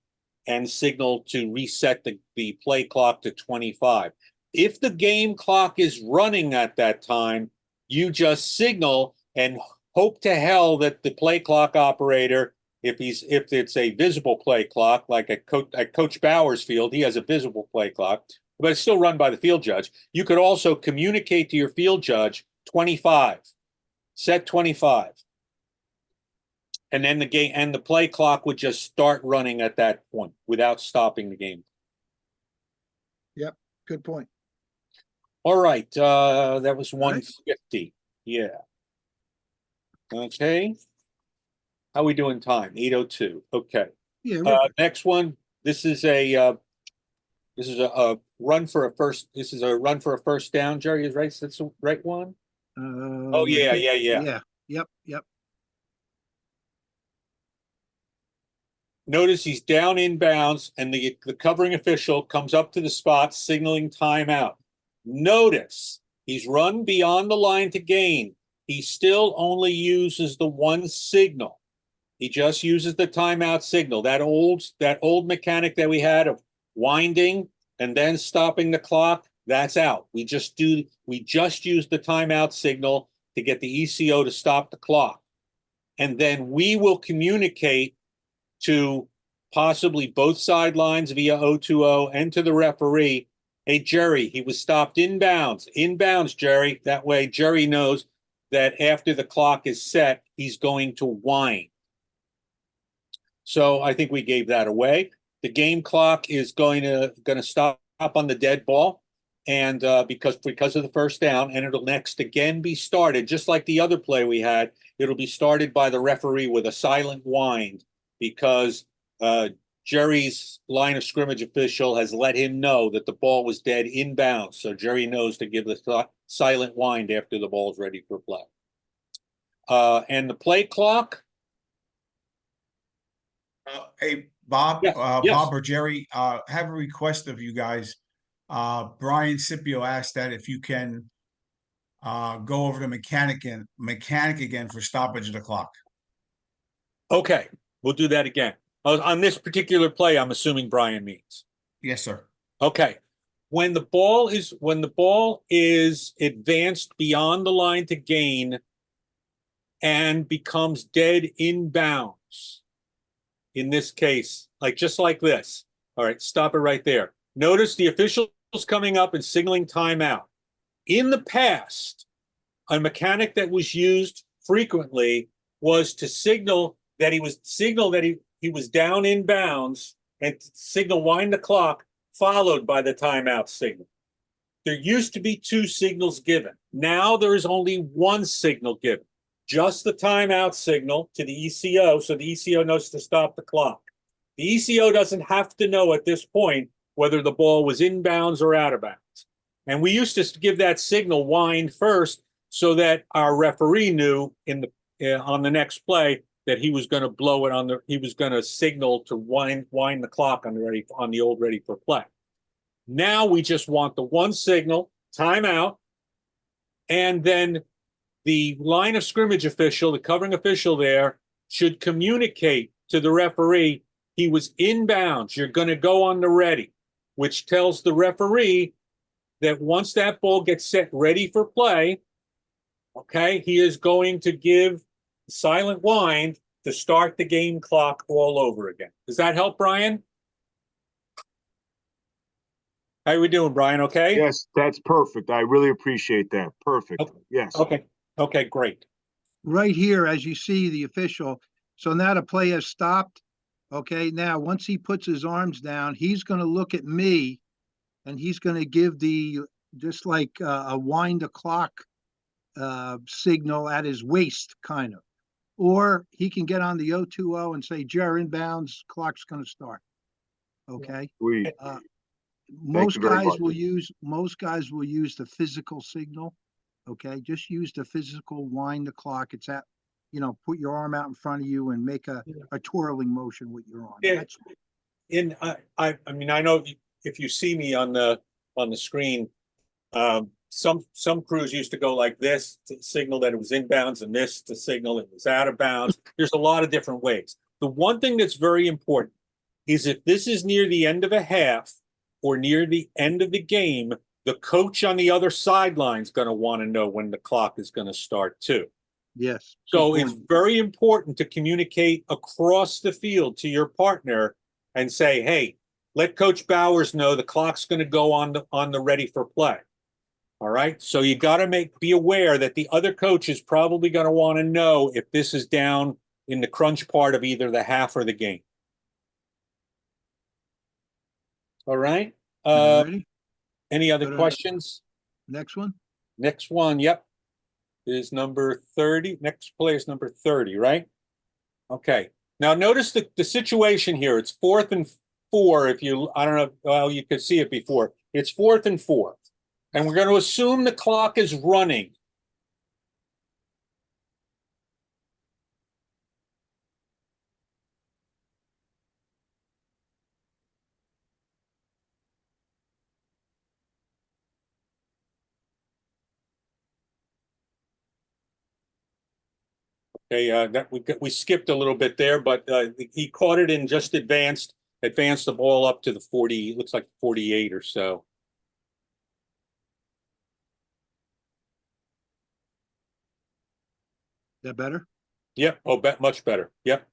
[SPEAKER 1] and signal to reset the play clock to 25. If the game clock is running at that time, you just signal and hope to hell that the play clock operator, if it's a visible play clock, like at Coach Bauer's field, he has a visible play clock, but it's still run by the field judge. You could also communicate to your field judge 25, set 25. And then the play clock would just start running at that point without stopping the game.
[SPEAKER 4] Yep, good point.
[SPEAKER 1] All right, that was 150. Yeah. Okay. How we doing time? 8:02. Okay.
[SPEAKER 4] Yeah.
[SPEAKER 1] Next one. This is a run for a first. This is a run for a first down. Jerry is right. That's the right one. Oh yeah.
[SPEAKER 4] Yeah. Yep.
[SPEAKER 1] Notice he's down inbounds, and the covering official comes up to the spot, signaling timeout. Notice he's run beyond the line to gain. He still only uses the one signal. He just uses the timeout signal. That old mechanic that we had of winding and then stopping the clock, that's out. We just use the timeout signal to get the ECO to stop the clock. And then we will communicate to possibly both sidelines via 020 and to the referee, hey, Jerry, he was stopped inbounds. Inbounds, Jerry. That way Jerry knows that after the clock is set, he's going to wind. So I think we gave that away. The game clock is going to stop on the dead ball, and because of the first down, and it'll next again be started, just like the other play we had. It'll be started by the referee with a silent wind because Jerry's line of scrimmage official has let him know that the ball was dead inbounds. So Jerry knows to give the silent wind after the ball's ready for play. And the play clock.
[SPEAKER 2] Hey, Bob,
[SPEAKER 1] Yes, yes.
[SPEAKER 2] Bob or Jerry, have a request of you guys. Brian Scipio asked that if you can go over the mechanic again for stoppage of the clock.
[SPEAKER 1] Okay, we'll do that again. On this particular play, I'm assuming Brian means.
[SPEAKER 2] Yes, sir.
[SPEAKER 1] Okay. When the ball is advanced beyond the line to gain and becomes dead inbounds, in this case, just like this. All right, stop it right there. Notice the official's coming up and signaling timeout. In the past, a mechanic that was used frequently was to signal that he was down in bounds and signal wind the clock, followed by the timeout signal. There used to be two signals given. Now there is only one signal given, just the timeout signal to the ECO, so the ECO knows to stop the clock. The ECO doesn't have to know at this point whether the ball was in bounds or out of bounds. And we used to give that signal wind first so that our referee knew on the next play that he was going to blow it he was going to signal to wind the clock on the old ready for play. Now we just want the one signal, timeout, and then the line of scrimmage official, the covering official there, should communicate to the referee he was in bounds. You're going to go on the ready, which tells the referee that once that ball gets set ready for play, okay, he is going to give silent wind to start the game clock all over again. Does that help, Brian? How are we doing, Brian? Okay?
[SPEAKER 3] Yes, that's perfect. I really appreciate that. Perfect.
[SPEAKER 1] Okay.
[SPEAKER 3] Yes.
[SPEAKER 1] Okay, great.
[SPEAKER 4] Right here, as you see the official, so now the play has stopped. Okay, now once he puts his arms down, he's going to look at me and he's going to give just like a wind the clock signal at his waist, kind of. Or he can get on the 020 and say, Jerry, inbounds, clock's going to start. Okay.
[SPEAKER 3] Sweet.
[SPEAKER 4] Most
[SPEAKER 3] you very
[SPEAKER 4] guys
[SPEAKER 3] much.
[SPEAKER 4] will use the physical signal. Okay, just use the physical wind the clock. It's at, put your arm out in front of you and make a twirling motion with your arm.
[SPEAKER 1] Yeah.
[SPEAKER 4] That's
[SPEAKER 1] I mean, I know if you see me on the screen, some crews used to go like this to signal that it was inbounds, and this to signal it was out of bounds. There's a lot of different ways. The one thing that's very important is if this is near the end of a half or near the end of the game, the coach on the other sideline is going to want to know when the clock is going to start too.
[SPEAKER 4] yes.
[SPEAKER 1] So
[SPEAKER 4] Good
[SPEAKER 1] it's
[SPEAKER 4] point.
[SPEAKER 1] very important to communicate across the field to your partner and say, hey, let Coach Bowers know the clock's going to go on the ready for play. All right. So you got to be aware that the other coach is probably going to want to know if this is down in the crunch part of either the half or the game. All right.
[SPEAKER 4] Ready?
[SPEAKER 1] Any other
[SPEAKER 4] Go to-
[SPEAKER 1] questions?
[SPEAKER 4] Next one.
[SPEAKER 1] Next one, yep, is number 30. Next play is number 30, right? Okay. Now notice the situation here. It's 4th and 4. I don't know, well, you could see it before. It's 4th and 4. And we're going to assume the clock is running. Okay, we skipped a little bit there, but he caught it and just advanced the ball up to the 40, looks like 48 or so.
[SPEAKER 4] That better?
[SPEAKER 1] Yep. Oh, much better. Yep.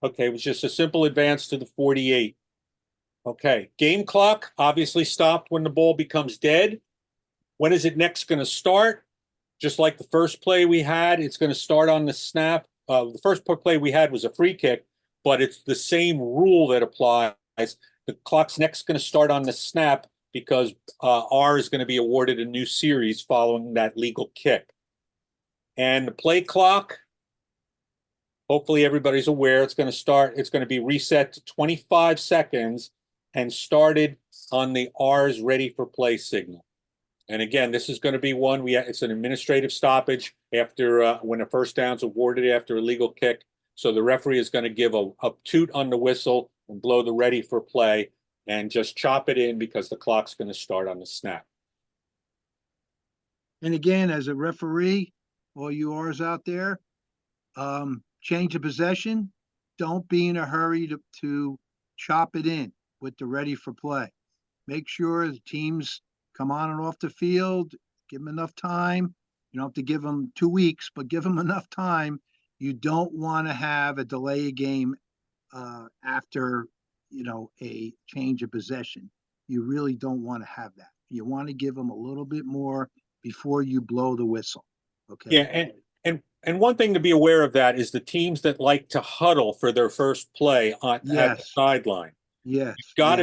[SPEAKER 1] Okay, it was just a simple advance to the 48. Okay, game clock obviously stopped when the ball becomes dead. When is it next going to start? Just like the first play we had, it's going to start on the snap. The first play we had was a free kick, but it's the same rule that applies. The clock's next going to start on the snap because R is going to be awarded a new series following that legal kick. And the play clock hopefully everybody's aware, it's going to be reset to 25 seconds and started on the R's ready for play signal. And again, this is going to be one, it's an administrative stoppage after, when a first down's awarded after a legal kick. So the referee is going to give a toot on the whistle and blow the ready for play and just chop it in because the clock's going to start on the snap.
[SPEAKER 4] And again, as a referee, all you R's out there, change of possession, don't be in a hurry to chop it in with the ready for play. Make sure the teams come on and off the field, give them enough time. You don't have to give them 2 weeks, but give them enough time. You don't want to have a delay a game after, a change of possession. You really don't want to have that. You want to give them a little bit more before you blow the whistle. Okay.
[SPEAKER 1] Yeah, and one thing to be aware of that is the teams that like to huddle for their first play at the
[SPEAKER 4] Yes.
[SPEAKER 1] sideline.
[SPEAKER 4] Yes.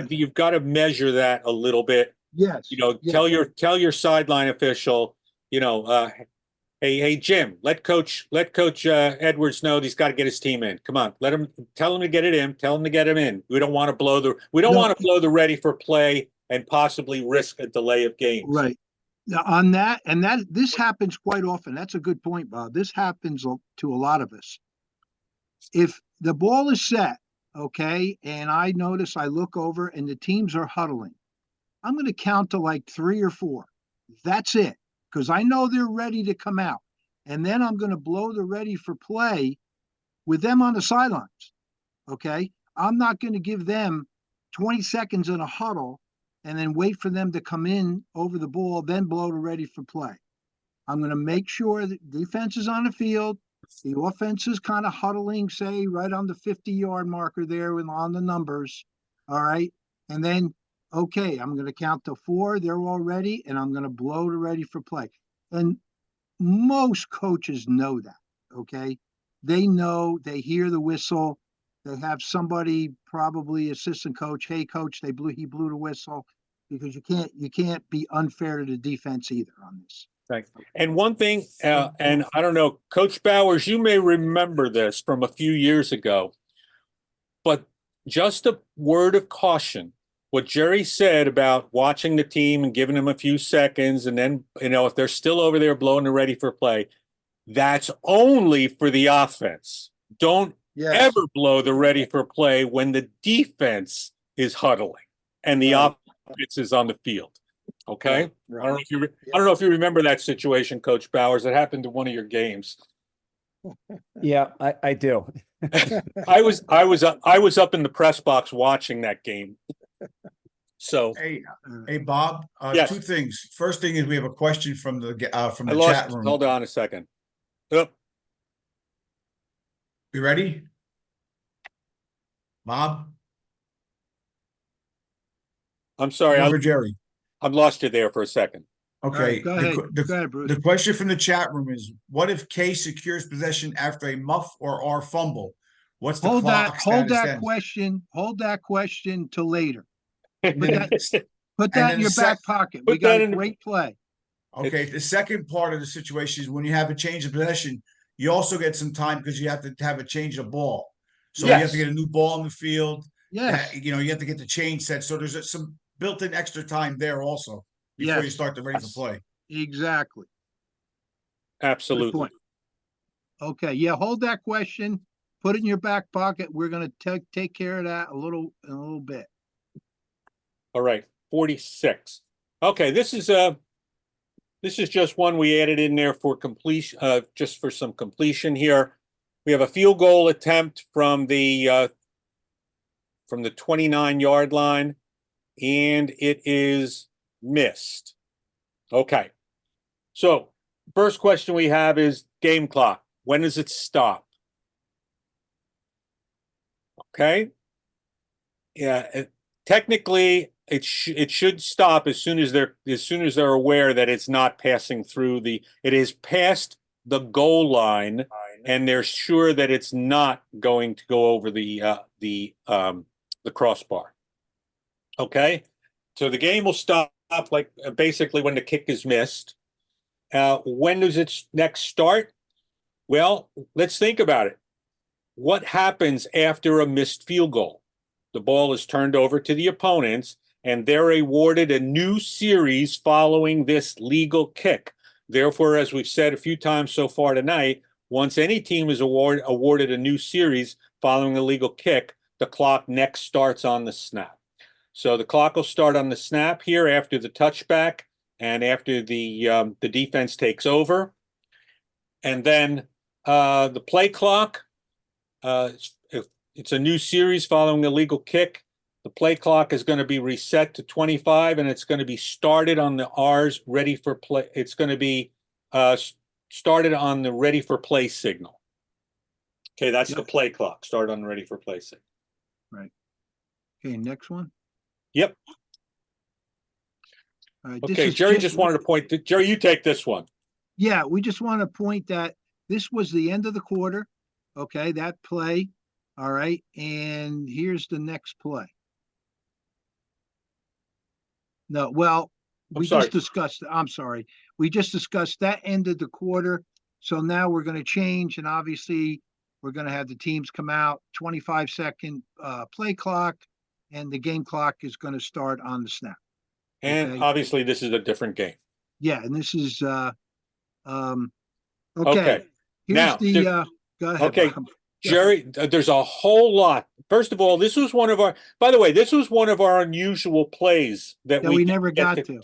[SPEAKER 1] You've got to measure that a little bit.
[SPEAKER 4] Yes.
[SPEAKER 1] Tell your sideline official, hey Jim, let Coach Edwards know he's got to get his team in. Come on, tell him to get it in. Tell him to get him in. We don't want to blow the ready for play and possibly risk a delay of games.
[SPEAKER 4] Right. Now on that, this happens quite often. That's a good point, Bob. This happens to a lot of us. If the ball is set, okay, and I look over and the teams are huddling, I'm going to count to like 3 or 4. That's it. Because I know they're ready to come out. And then I'm going to blow the ready for play with them on the sidelines. Okay. I'm not going to give them 20 seconds in a huddle and then wait for them to come in over the ball, then blow the ready for play. I'm going to make sure that defense is on the field. The offense is kind of huddling, say, right on the 50-yard marker there on the numbers. All right. And then, okay, I'm going to count to 4. They're all ready, and I'm going to blow the ready for play. And most coaches know that, okay? They know, they hear the whistle. They have somebody, probably assistant coach, hey, coach, he blew the whistle, because you can't be unfair to the defense either on this.
[SPEAKER 1] Right. And one thing, and I don't know, Coach Bowers, you may remember this from a few years ago, but just a word of caution. What Jerry said about watching the team and giving them a few seconds, and then, if they're still over there blowing the ready for play, that's only for the offense. Don't ever blow the ready for play when the defense is huddling and the offense is on the field. Okay.
[SPEAKER 4] Right.
[SPEAKER 1] I don't know if you remember that situation, Coach Bowers. It happened to one of your games.
[SPEAKER 9] Yeah, I do.
[SPEAKER 1] I was up in the press box watching that game. So
[SPEAKER 2] Hey, Bob.
[SPEAKER 1] Yes.
[SPEAKER 2] 2 things. First thing is we have a question from the
[SPEAKER 1] I lost.
[SPEAKER 2] chat room.
[SPEAKER 1] Hold on a second. Oh,
[SPEAKER 2] You ready, Bob?
[SPEAKER 1] I'm sorry.
[SPEAKER 2] Over Jerry.
[SPEAKER 1] I've lost you there for a second.
[SPEAKER 2] Okay.
[SPEAKER 4] Go ahead. Go ahead, Bruce.
[SPEAKER 2] The question from the chat room is: what if K secures possession after a muff or R fumble? What's the
[SPEAKER 4] Hold
[SPEAKER 2] clock
[SPEAKER 4] that
[SPEAKER 2] status
[SPEAKER 4] Hold that question till later. Put
[SPEAKER 2] then?
[SPEAKER 4] that in your back pocket. We got a great play.
[SPEAKER 2] Okay, the second part of the situation is when you have a change of possession, you also get some time because you have to have a change of ball. So you have to get a new ball in the field.
[SPEAKER 4] Yes.
[SPEAKER 2] You have to get the change set. So there's some built-in extra time there also before you start the ready for play.
[SPEAKER 4] Exactly.
[SPEAKER 1] Absolutely.
[SPEAKER 4] Good point. Okay. Yeah. Hold that question. Put it in your back pocket. We're going to take care of that in a little bit.
[SPEAKER 1] All right. 46. Okay. This is just one we added in there for completion, just for some completion here. We have a field goal attempt from the 29-yard line, and it is missed. Okay. So first question we have is game clock. When does it stop? Okay. Yeah. Technically, it should stop as soon as they're aware that it's not passing through it is past the goal line, and they're sure that it's not going to go over the crossbar. Okay. So the game will stop like basically when the kick is missed. When does it next start? Well, let's think about it. what happens after a missed field goal? The ball is turned over to the opponents, and they're awarded a new series following this legal kick. Therefore, as we've said a few times so far tonight, once any team is awarded a new series following a legal kick, the clock next starts on the snap. So the clock will start on the snap here after the touchback and after the defense takes over. And then the play clock, if it's a new series following a legal kick, the play clock is going to be reset to 25, and it's going to be started on the R's ready for play. It's going to be started on the ready for play signal. Okay, that's the play clock. Start on the ready for play signal.
[SPEAKER 4] Right. Okay, next one.
[SPEAKER 1] Yep.
[SPEAKER 4] All right, this
[SPEAKER 1] Okay,
[SPEAKER 4] is
[SPEAKER 1] Jerry just wanted to point to, Jerry, you take this one.
[SPEAKER 4] Yeah, we just want to point that this was the end of the quarter. Okay, that play. All right, and here's the next play. No, well, we
[SPEAKER 1] sorry.
[SPEAKER 4] just discussed, I'm sorry. We just discussed that ended the quarter. So now we're going to change, and obviously we're going to have the teams come out, 25-second play clock, and the game clock is going to start on the snap.
[SPEAKER 1] And
[SPEAKER 4] Okay.
[SPEAKER 1] obviously this is a different game.
[SPEAKER 4] Yeah, and this is okay.
[SPEAKER 1] Okay.
[SPEAKER 4] Here's
[SPEAKER 1] Now,
[SPEAKER 4] the go ahead.
[SPEAKER 1] okay,
[SPEAKER 4] Bob.
[SPEAKER 1] Jerry, there's a whole lot. First of all, this was one of our, by the way, this was one of our unusual plays that
[SPEAKER 4] That we never got to.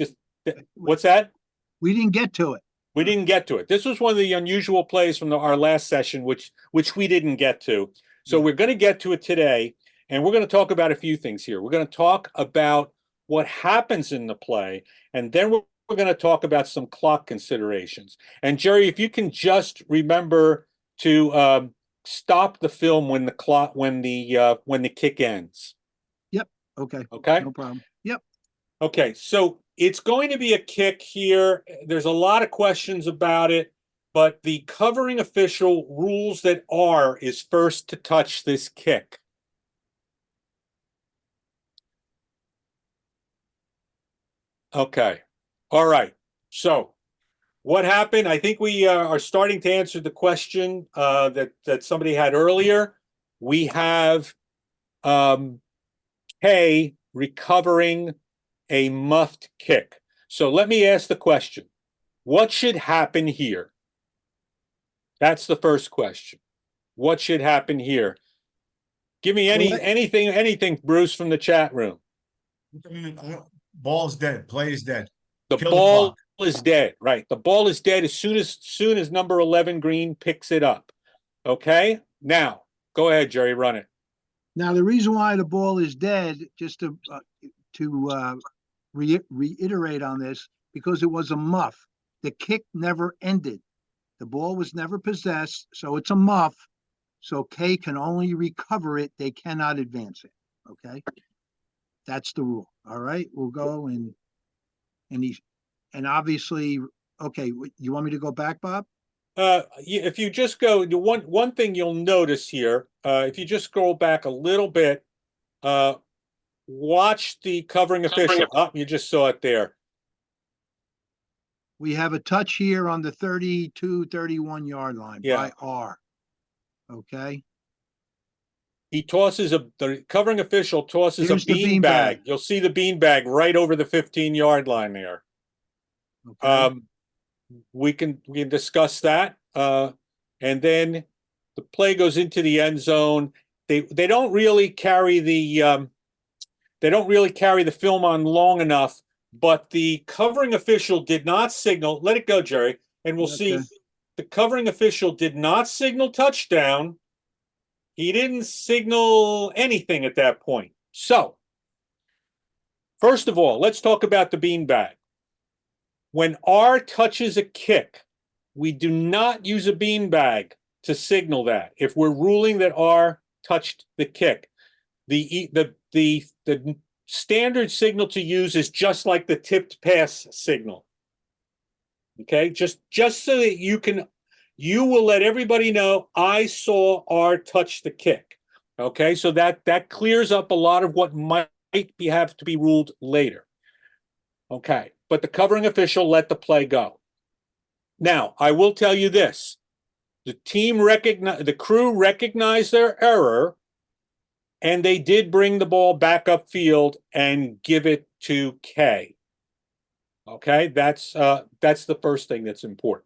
[SPEAKER 1] What's that?
[SPEAKER 4] We didn't get to it.
[SPEAKER 1] We didn't get to it. This was one of the unusual plays from our last session, which we didn't get to. So we're going to get to it today, and we're going to talk about a few things here. We're going to talk about what happens in the play, and then we're going to talk about some clock considerations. And Jerry, if you can just remember to stop the film when the clock when the kick ends.
[SPEAKER 4] Yep. Okay.
[SPEAKER 1] Okay.
[SPEAKER 4] No problem. Yep.
[SPEAKER 1] Okay, so it's going to be a kick here. There's a lot of questions about it, but the covering official rules that R is first to touch this kick. Okay. All right. So what happened? I think we are starting to answer the question that somebody had earlier. We have K recovering a muffed kick. So let me ask the question. What should happen here? That's the first question. What should happen here? Give me anything, Bruce, from the chat room.
[SPEAKER 2] Ball's dead. Play is dead.
[SPEAKER 1] The
[SPEAKER 2] Kill
[SPEAKER 1] ball
[SPEAKER 2] clock.
[SPEAKER 1] is dead, right? The ball is dead as soon as number 11 Green picks it up. Okay? Now, go ahead, Jerry, run it.
[SPEAKER 4] Now, the reason why the ball is dead, just to reiterate on this, because it was a muff. The kick never ended. The ball was never possessed, so it's a muff. So K can only recover it. They cannot advance it. Okay? That's the rule. All right? We'll go and obviously, okay, you want me to go back, Bob?
[SPEAKER 1] If you just go, the one thing you'll notice here, if you just scroll back a little bit, watch the covering official. Oh, you just saw it there.
[SPEAKER 4] We have a touch here on the 32, 31 yard line by R. Okay.
[SPEAKER 1] He tosses the covering official tosses
[SPEAKER 4] Here's
[SPEAKER 1] a
[SPEAKER 4] the
[SPEAKER 1] bean bag. You'll see the bean bag right over the 15-yard line there.
[SPEAKER 4] Okay.
[SPEAKER 1] We can discuss that. And then the play goes into the end zone. They don't really carry the film on long enough, but the covering official did not signal. Let it go, Jerry, and we'll see. The covering official did not signal touchdown. He didn't signal anything at that point. So, first of all, let's talk about the beanbag. When R touches a kick, we do not use a beanbag to signal that. If we're ruling that R touched the kick, the standard signal to use is just like the tipped pass signal. Okay, just so that you will let everybody know I saw R touch the kick. Okay, so that clears up a lot of what might have to be ruled later. Okay, but the covering official let the play go. Now, I will tell you this. the crew recognized their error, and they did bring the ball back upfield and give it to K. Okay, that's the first thing that's important.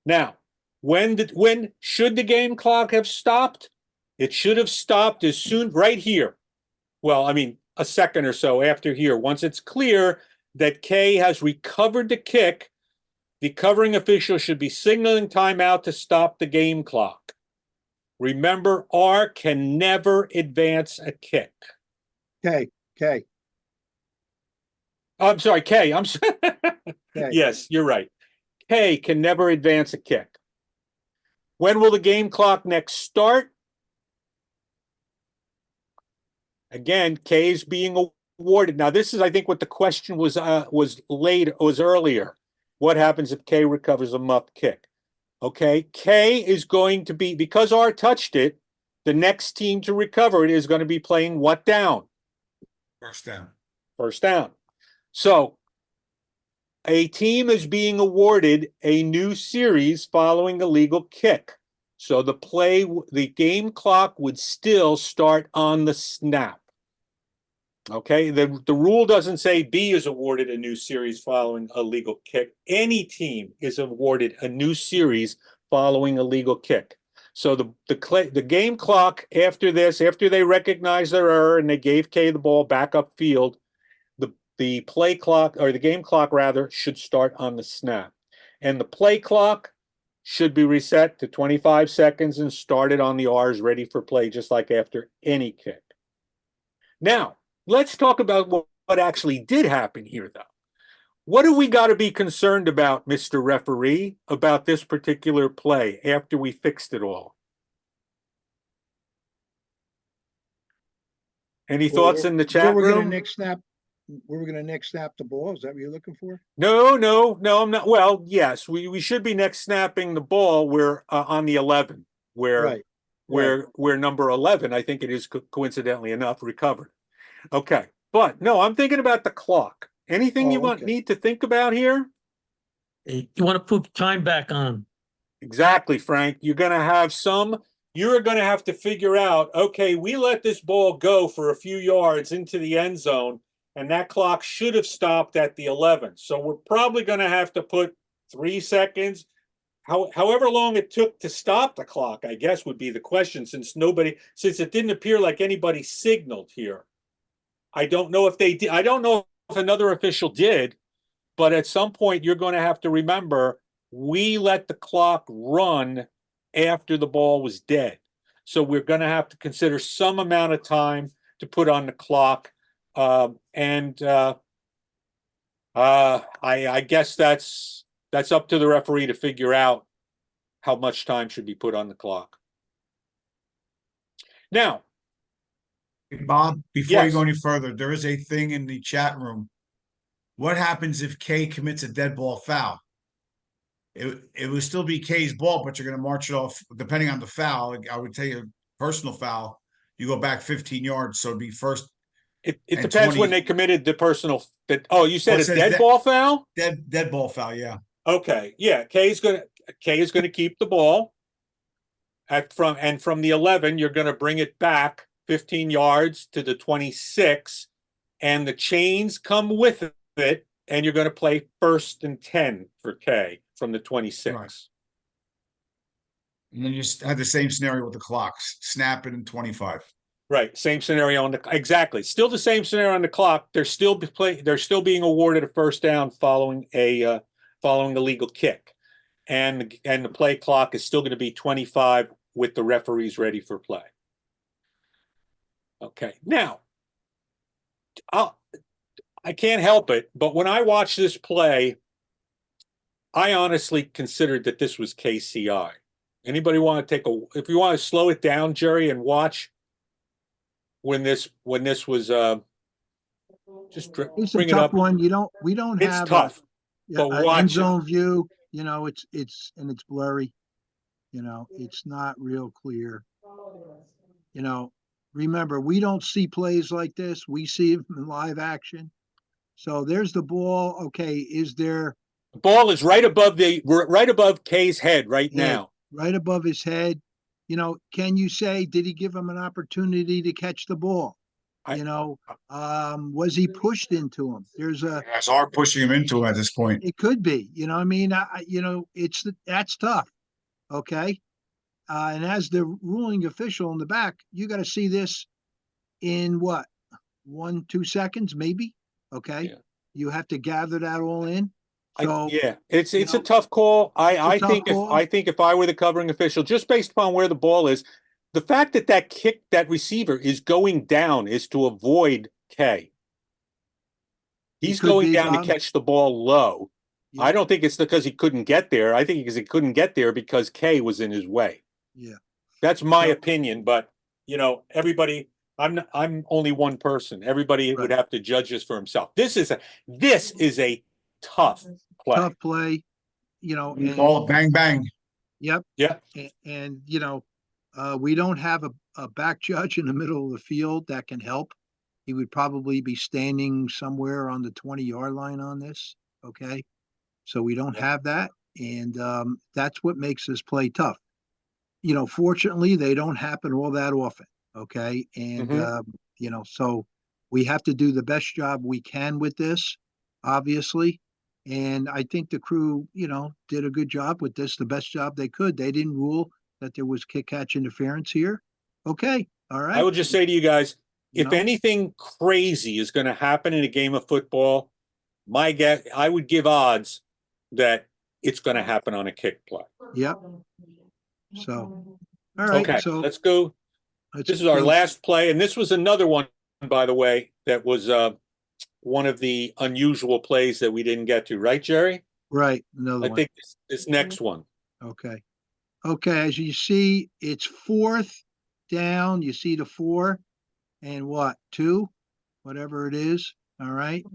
[SPEAKER 1] Now, when should the game clock have stopped? It should have stopped as soon, right here. Well, I mean, a second or so after here. Once it's clear that K has recovered the kick, the covering official should be signaling timeout to stop the game clock. Remember, R can never advance a kick.
[SPEAKER 4] Okay, okay,
[SPEAKER 1] I'm sorry, K. I'm sorry.
[SPEAKER 4] okay.
[SPEAKER 1] Yes, you're right. K can never advance a kick. When will the game clock next start? Again, K is being awarded. Now, this is, I think, what the question was earlier. What happens if K recovers a muff kick? Okay, K is going to be, because R touched it, the next team to recover it is going to be playing what down?
[SPEAKER 2] First down.
[SPEAKER 1] First down. So a team is being awarded a new series following a legal kick. So the game clock would still start on the snap. Okay, the rule doesn't say B is awarded a new series following a legal kick. Any team is awarded a new series following a legal kick. So the game clock after this, after they recognized their error and they gave K the ball back upfield, the play clock, or the game clock rather, should start on the snap. And the play clock should be reset to 25 seconds and started on the R's ready for play, just like after any kick. Now, let's talk about what actually did happen here, though. What do we got to be concerned about, Mr. Referee, about this particular play after we fixed it all? Any thoughts in the chat
[SPEAKER 4] We're gonna
[SPEAKER 1] room?
[SPEAKER 4] next snap. We're gonna next snap the ball. Is that what you're looking for?
[SPEAKER 1] No, I'm not. Well, yes, we should be next snapping the ball. We're on the 11, where number 11, I think it is coincidentally enough, recovered. Okay, but no, I'm thinking about the clock. Anything you need to think about here?
[SPEAKER 10] You want to put time back on.
[SPEAKER 1] Exactly, Frank. You're going to have to figure out, okay, we let this ball go for a few yards into the end zone, and that clock should have stopped at the 11. So we're probably going to have to put 3 seconds. However long it took to stop the clock, I guess, would be the question, since it didn't appear like anybody signaled here. I don't know if they did. I don't know if another official did, but at some point you're going to have to remember, we let the clock run after the ball was dead. So we're going to have to consider some amount of time to put on the clock. I guess that's up to the referee to figure out how much time should be put on the clock. Now,
[SPEAKER 2] Hey, Bob, before you
[SPEAKER 1] Yes.
[SPEAKER 2] go any further, there is a thing in the chat room. What happens if K commits a dead ball foul? It would still be K's ball, but you're going to march it off depending on the foul. I would tell you, personal foul, you go back 15 yards, so it'd be first.
[SPEAKER 1] it
[SPEAKER 2] And
[SPEAKER 1] depends
[SPEAKER 2] 20
[SPEAKER 1] when they committed the personal. You said
[SPEAKER 2] it
[SPEAKER 1] a
[SPEAKER 2] says
[SPEAKER 1] dead ball foul?
[SPEAKER 2] Dead ball foul, yeah.
[SPEAKER 1] Okay, yeah. K is going to keep the ball. From the 11, you're going to bring it back 15 yards to the 26, and the chains come with it, and you're going to play 1st and 10 for K from the 26.
[SPEAKER 2] Right. And then you just had the same scenario with the clocks, snap it in 25.
[SPEAKER 1] Right, same scenario on exactly. Still the same scenario on the clock. They're still being awarded a first down following a legal kick. And the play clock is still going to be 25 with the referees ready for play. Okay, now I can't help it, but when I watched this play, I honestly considered that this was KCI. Anybody want to if you want to slow it down, Jerry, and watch when this was just
[SPEAKER 4] It's a
[SPEAKER 1] bring it
[SPEAKER 4] tough
[SPEAKER 1] up.
[SPEAKER 4] one. We don't
[SPEAKER 1] It's
[SPEAKER 4] have
[SPEAKER 1] tough, but
[SPEAKER 4] an
[SPEAKER 1] watch
[SPEAKER 4] end
[SPEAKER 1] it.
[SPEAKER 4] zone view. It's blurry. It's not real clear. Remember, we don't see plays like this. We see them in live action. So there's the ball. Okay, is there?
[SPEAKER 1] The ball is right above K's head right now.
[SPEAKER 4] right above his head. You know, can you say, did he give him an opportunity to catch the ball?
[SPEAKER 1] I-
[SPEAKER 4] You know, was he pushed into him?
[SPEAKER 2] Guys are pushing him into him at this point.
[SPEAKER 4] It could be, you know, I mean, that's tough. Okay. And as the ruling official in the back, you got to see this in what, 1-2 seconds, maybe. Okay.
[SPEAKER 1] Yeah.
[SPEAKER 4] You have to gather that all in. So
[SPEAKER 1] Yeah, it's
[SPEAKER 4] you
[SPEAKER 1] a
[SPEAKER 4] know,
[SPEAKER 1] tough call. I
[SPEAKER 4] tough
[SPEAKER 1] think
[SPEAKER 4] call.
[SPEAKER 1] if I were the covering official, just based upon where the ball is, the fact that that receiver is going down is to avoid K.
[SPEAKER 4] It
[SPEAKER 1] He's
[SPEAKER 4] could
[SPEAKER 1] going
[SPEAKER 4] be,
[SPEAKER 1] down to
[SPEAKER 4] Bob.
[SPEAKER 1] catch the ball low.
[SPEAKER 4] Yeah.
[SPEAKER 1] I don't think it's because he couldn't get there. I think because he couldn't get there because K was in his way.
[SPEAKER 4] Yeah.
[SPEAKER 1] That's my
[SPEAKER 4] So-
[SPEAKER 1] opinion, but everybody. I'm only one person. Everybody would
[SPEAKER 4] Right.
[SPEAKER 1] have to judge this for himself. This is a tough play.
[SPEAKER 4] Tough play, you know, and
[SPEAKER 2] Ball, bang, bang.
[SPEAKER 4] yep.
[SPEAKER 1] Yeah.
[SPEAKER 4] And you know, we don't have a back judge in the middle of the field that can help. He would probably be standing somewhere on the 20-yard line on this. Okay. So we don't have that. And that's what makes this play tough. You know, fortunately, they don't happen all that often. Okay. And, you know, so we have to do the best job we can with this, obviously. And I think the crew, you know, did a good job with this, the best job they could. They didn't rule that there was kick catch interference here. Okay. All right.
[SPEAKER 1] I would just say to you guys,
[SPEAKER 4] You
[SPEAKER 1] if
[SPEAKER 4] know?
[SPEAKER 1] anything crazy is going to happen in a game of football, my guess, I would give odds that it's going to happen on a kick play.
[SPEAKER 4] Yep. So, all right.
[SPEAKER 1] Okay,
[SPEAKER 4] So
[SPEAKER 1] let's go. This is our
[SPEAKER 4] go.
[SPEAKER 1] last play, and this was another one, by the way, that was one of the unusual plays that we didn't get to, right, Jerry?
[SPEAKER 4] Right. Another
[SPEAKER 1] I
[SPEAKER 4] one.
[SPEAKER 1] think this next one.
[SPEAKER 4] Okay. Okay. As you see, it's 4th down. You see the 4 and what, 2, whatever it is. All right.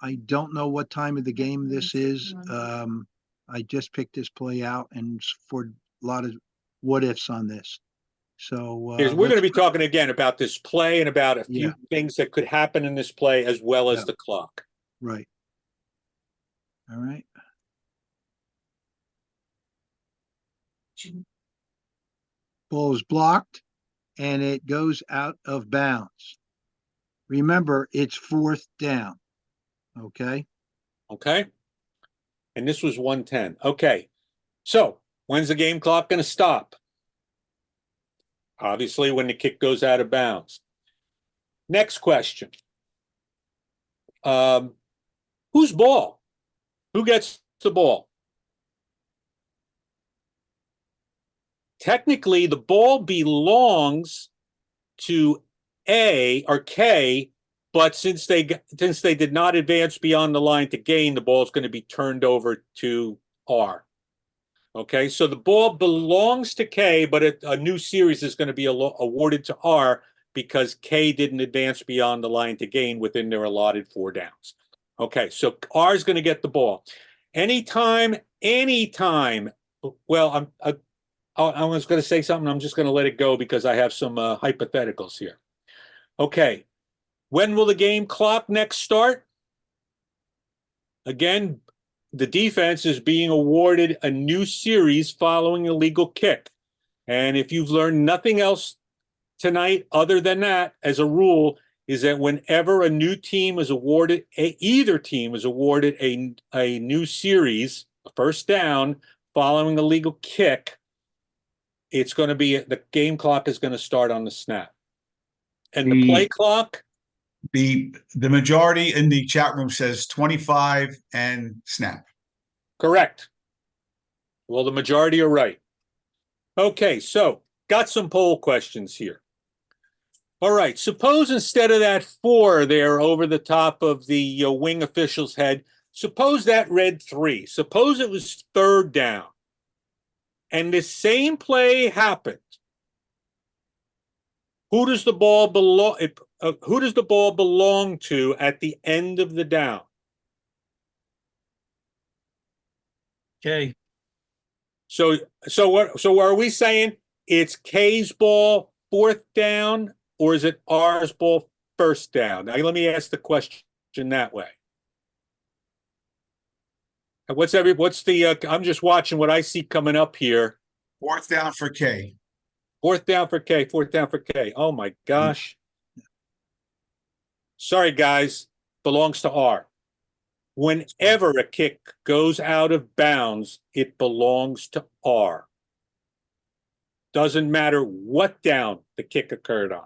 [SPEAKER 4] I don't know what time of the game this is. I just picked this play out and for a lot of what ifs on this. So
[SPEAKER 1] We're going to be talking again about this play and about a few
[SPEAKER 4] Yeah.
[SPEAKER 1] things that could happen in this play as well as
[SPEAKER 4] Yeah.
[SPEAKER 1] the clock.
[SPEAKER 4] Right. All right. Ball is blocked and it goes out of bounds. Remember, it's 4th down. Okay.
[SPEAKER 1] Okay. And this was 110. Okay. So when's the game clock going to stop? Obviously, when the kick goes out of bounds. Next question. Whose ball? Who gets the ball? Technically, the ball belongs to A or K, but since they did not advance beyond the line to gain, the ball is going to be turned over to R. Okay, so the ball belongs to K, but a new series is going to be awarded to R because K didn't advance beyond the line to gain within their allotted 4 downs. Okay, so R is going to get the ball. Anytime. Well, I was going to say something. I'm just going to let it go because I have some hypotheticals here. Okay, when will the game clock next start? Again, the defense is being awarded a new series following a legal kick. And if you've learned nothing else tonight other than that, as a rule, is that whenever a new team is awarded, either team is awarded a new series, a first down, following a legal kick, it's going to be, the game clock is going to start on the snap. And the play clock?
[SPEAKER 2] The majority in the chat room says 25 and snap.
[SPEAKER 1] Correct. Well, the majority are right. Okay, so got some poll questions here. All right, suppose instead of that 4 there over the top of the wing official's head, suppose that read 3. Suppose it was 3rd down. And the same play happened. Who does the ball belong? Who does the ball belong to at the end of the down?
[SPEAKER 10] Okay.
[SPEAKER 1] So are we saying it's K's ball 4th down, or is it R's ball 1st down? Now let me ask the question that way. What's I'm just watching what I see coming up here.
[SPEAKER 2] 4th down for K.
[SPEAKER 1] Fourth down for K, fourth down for K. Oh my gosh. Sorry, guys. Belongs to R. Whenever a kick goes out of bounds, it belongs to R. Doesn't matter what down the kick occurred on.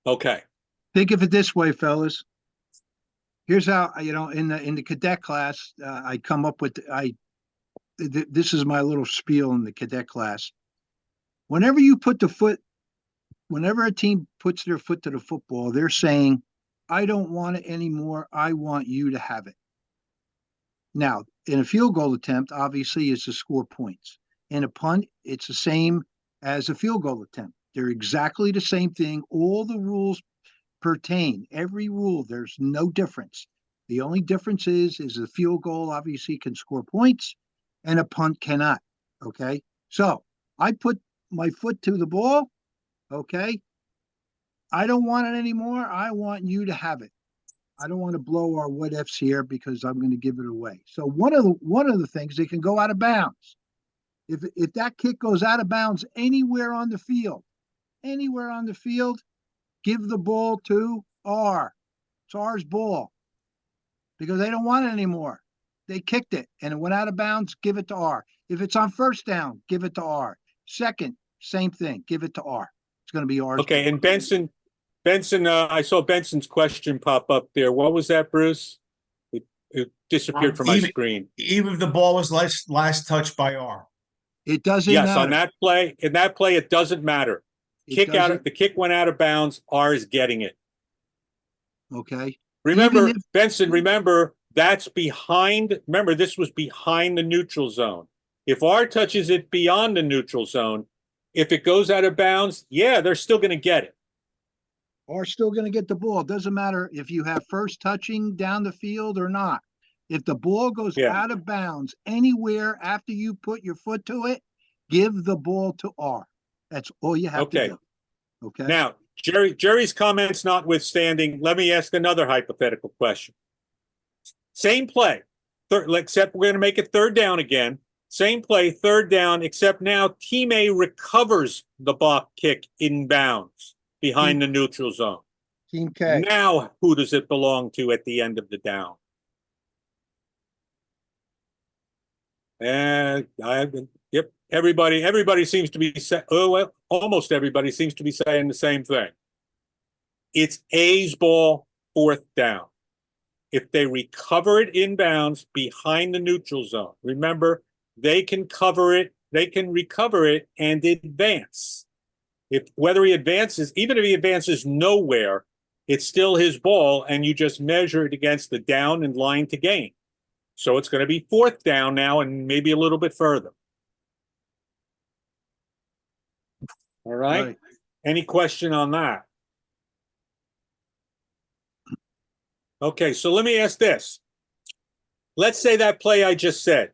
[SPEAKER 1] Okay.
[SPEAKER 4] Think of it this way, fellas. Here's how, in the cadet class, I come up with, this is my little spiel in the cadet class. Whenever a team puts their foot to the football, they're saying, I don't want it anymore. I want you to have it. Now, in a field goal attempt, obviously, it's to score points. In a punt, it's the same as a field goal attempt. They're exactly the same thing. All the rules pertain. Every rule, there's no difference. The only difference is a field goal obviously can score points and a punt cannot. Okay. So I put my foot to the ball. Okay. I don't want it anymore. I want you to have it. I don't want to blow our what ifs here because I'm going to give it away. So one of the things, they can go out of bounds. If that kick goes out of bounds anywhere on the field, give the ball to R. It's R's ball because they don't want it anymore. They kicked it and it went out of bounds. Give it to R. If it's on first down, give it to R. Second, same thing. Give it to R. It's going to be R's.
[SPEAKER 1] Okay.
[SPEAKER 4] ball.
[SPEAKER 1] And Benson, I saw Benson's question pop up there. What was that, Bruce? It disappeared from my screen.
[SPEAKER 2] Even if the ball was last touched by R.
[SPEAKER 4] It doesn't
[SPEAKER 1] Yes,
[SPEAKER 4] matter.
[SPEAKER 1] on that play, it doesn't matter. The kick went out of bounds. R is getting it.
[SPEAKER 4] Okay.
[SPEAKER 1] Remember, Benson, that's behind. Remember, this was behind the neutral zone. If R touches it beyond the neutral zone, if it goes out of bounds, yeah, they're still going to get it.
[SPEAKER 4] Are still going to get the ball. It doesn't matter if you have first touching down the field or not. If the ball goes out of bounds anywhere after you put your foot to it, give the ball to R. That's all you have to do. Okay.
[SPEAKER 1] Now, Jerry's comments notwithstanding, let me ask another hypothetical question. Same play, except we're going to make it third down again. Same play, third down, except now Team A recovers the block kick in bounds behind the neutral zone.
[SPEAKER 4] Team K.
[SPEAKER 1] Now, who does it belong to at the end of the down? And everybody seems to be almost everybody seems to be saying the same thing. It's A's ball, fourth down. If they recover it inbounds behind the neutral zone, remember, they can recover it and advance. Whether he advances, even if he advances nowhere, it's still his ball, and you just measure it against the down and line to gain. So it's going to be fourth down now and maybe a little bit further. All right. Any question on that? Okay, so let me ask this. Let's say that play I just said.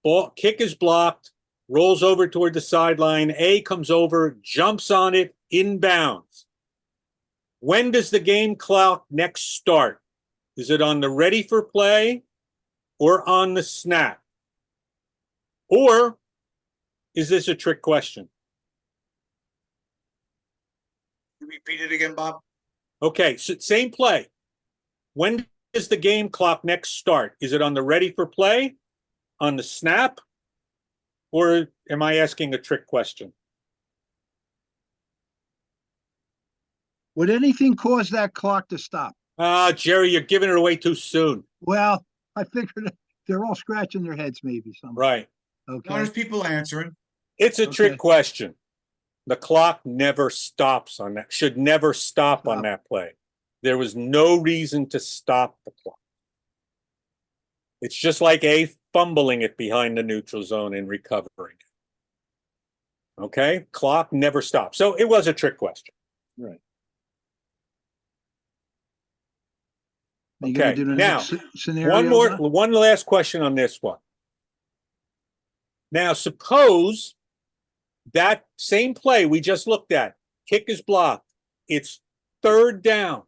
[SPEAKER 1] Ball kick is blocked, rolls over toward the sideline. A comes over, jumps on it, inbounds. When does the game clock next start? Is it on the ready for play or on the snap? Or is this a trick question?
[SPEAKER 2] Can you repeat it again, Bob?
[SPEAKER 1] Okay, so same play. When does the game clock next start? Is it on the ready for play, on the snap, or am I asking a trick question?
[SPEAKER 4] Would anything cause that clock to stop?
[SPEAKER 1] Jerry, you're giving it away too soon.
[SPEAKER 4] Well, I figured they're all scratching their heads maybe.
[SPEAKER 1] Right.
[SPEAKER 4] Okay.
[SPEAKER 2] There's people answering.
[SPEAKER 1] It's a trick question. The clock never stops on that, should never stop on that play. There was no reason to stop the clock. It's just like A fumbling it behind the neutral zone and recovering. Okay? Clock never stops. So it was a trick question.
[SPEAKER 4] Right.
[SPEAKER 1] Okay. Now, one last question on this one. Now, suppose that same play we just looked at, kick is blocked. It's third down.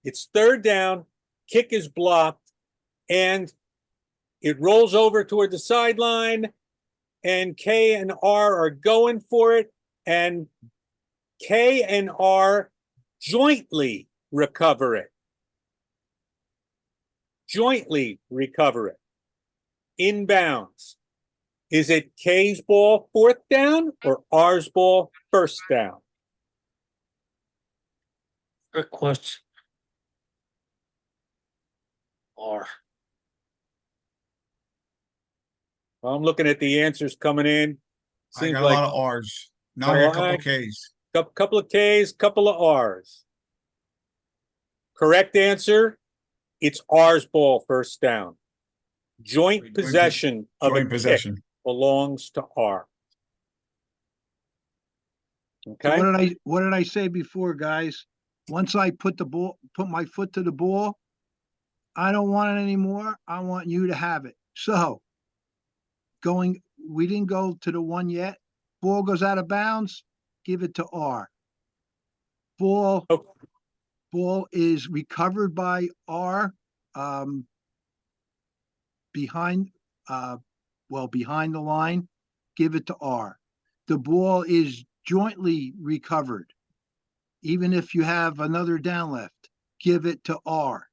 [SPEAKER 1] It's third down. kick is blocked, and it rolls over toward the sideline, and K and R are going for it, and K and R jointly recover it. Jointly recover it. Inbounds. Is it K's ball fourth down or R's ball first down?
[SPEAKER 10] Good question. R.
[SPEAKER 1] Well, I'm looking at the answers coming in.
[SPEAKER 2] I
[SPEAKER 1] Seems
[SPEAKER 2] got a
[SPEAKER 1] like
[SPEAKER 2] lot of R's. Now I got a couple of K's.
[SPEAKER 1] couple of K's, couple of R's. Correct answer, it's R's ball first down. Joint possession of a
[SPEAKER 2] Joint
[SPEAKER 1] kick
[SPEAKER 2] possession.
[SPEAKER 1] belongs to R.
[SPEAKER 4] So
[SPEAKER 1] Okay,
[SPEAKER 4] what did I say before, guys? Once I put my foot to the ball, I don't want it anymore. I want you to have it. So we didn't go to the one yet. Ball goes out of bounds, give it to R. Ball is recovered by R, behind the line, give it to R. The ball is jointly recovered. Even if you have another down left, give it to R.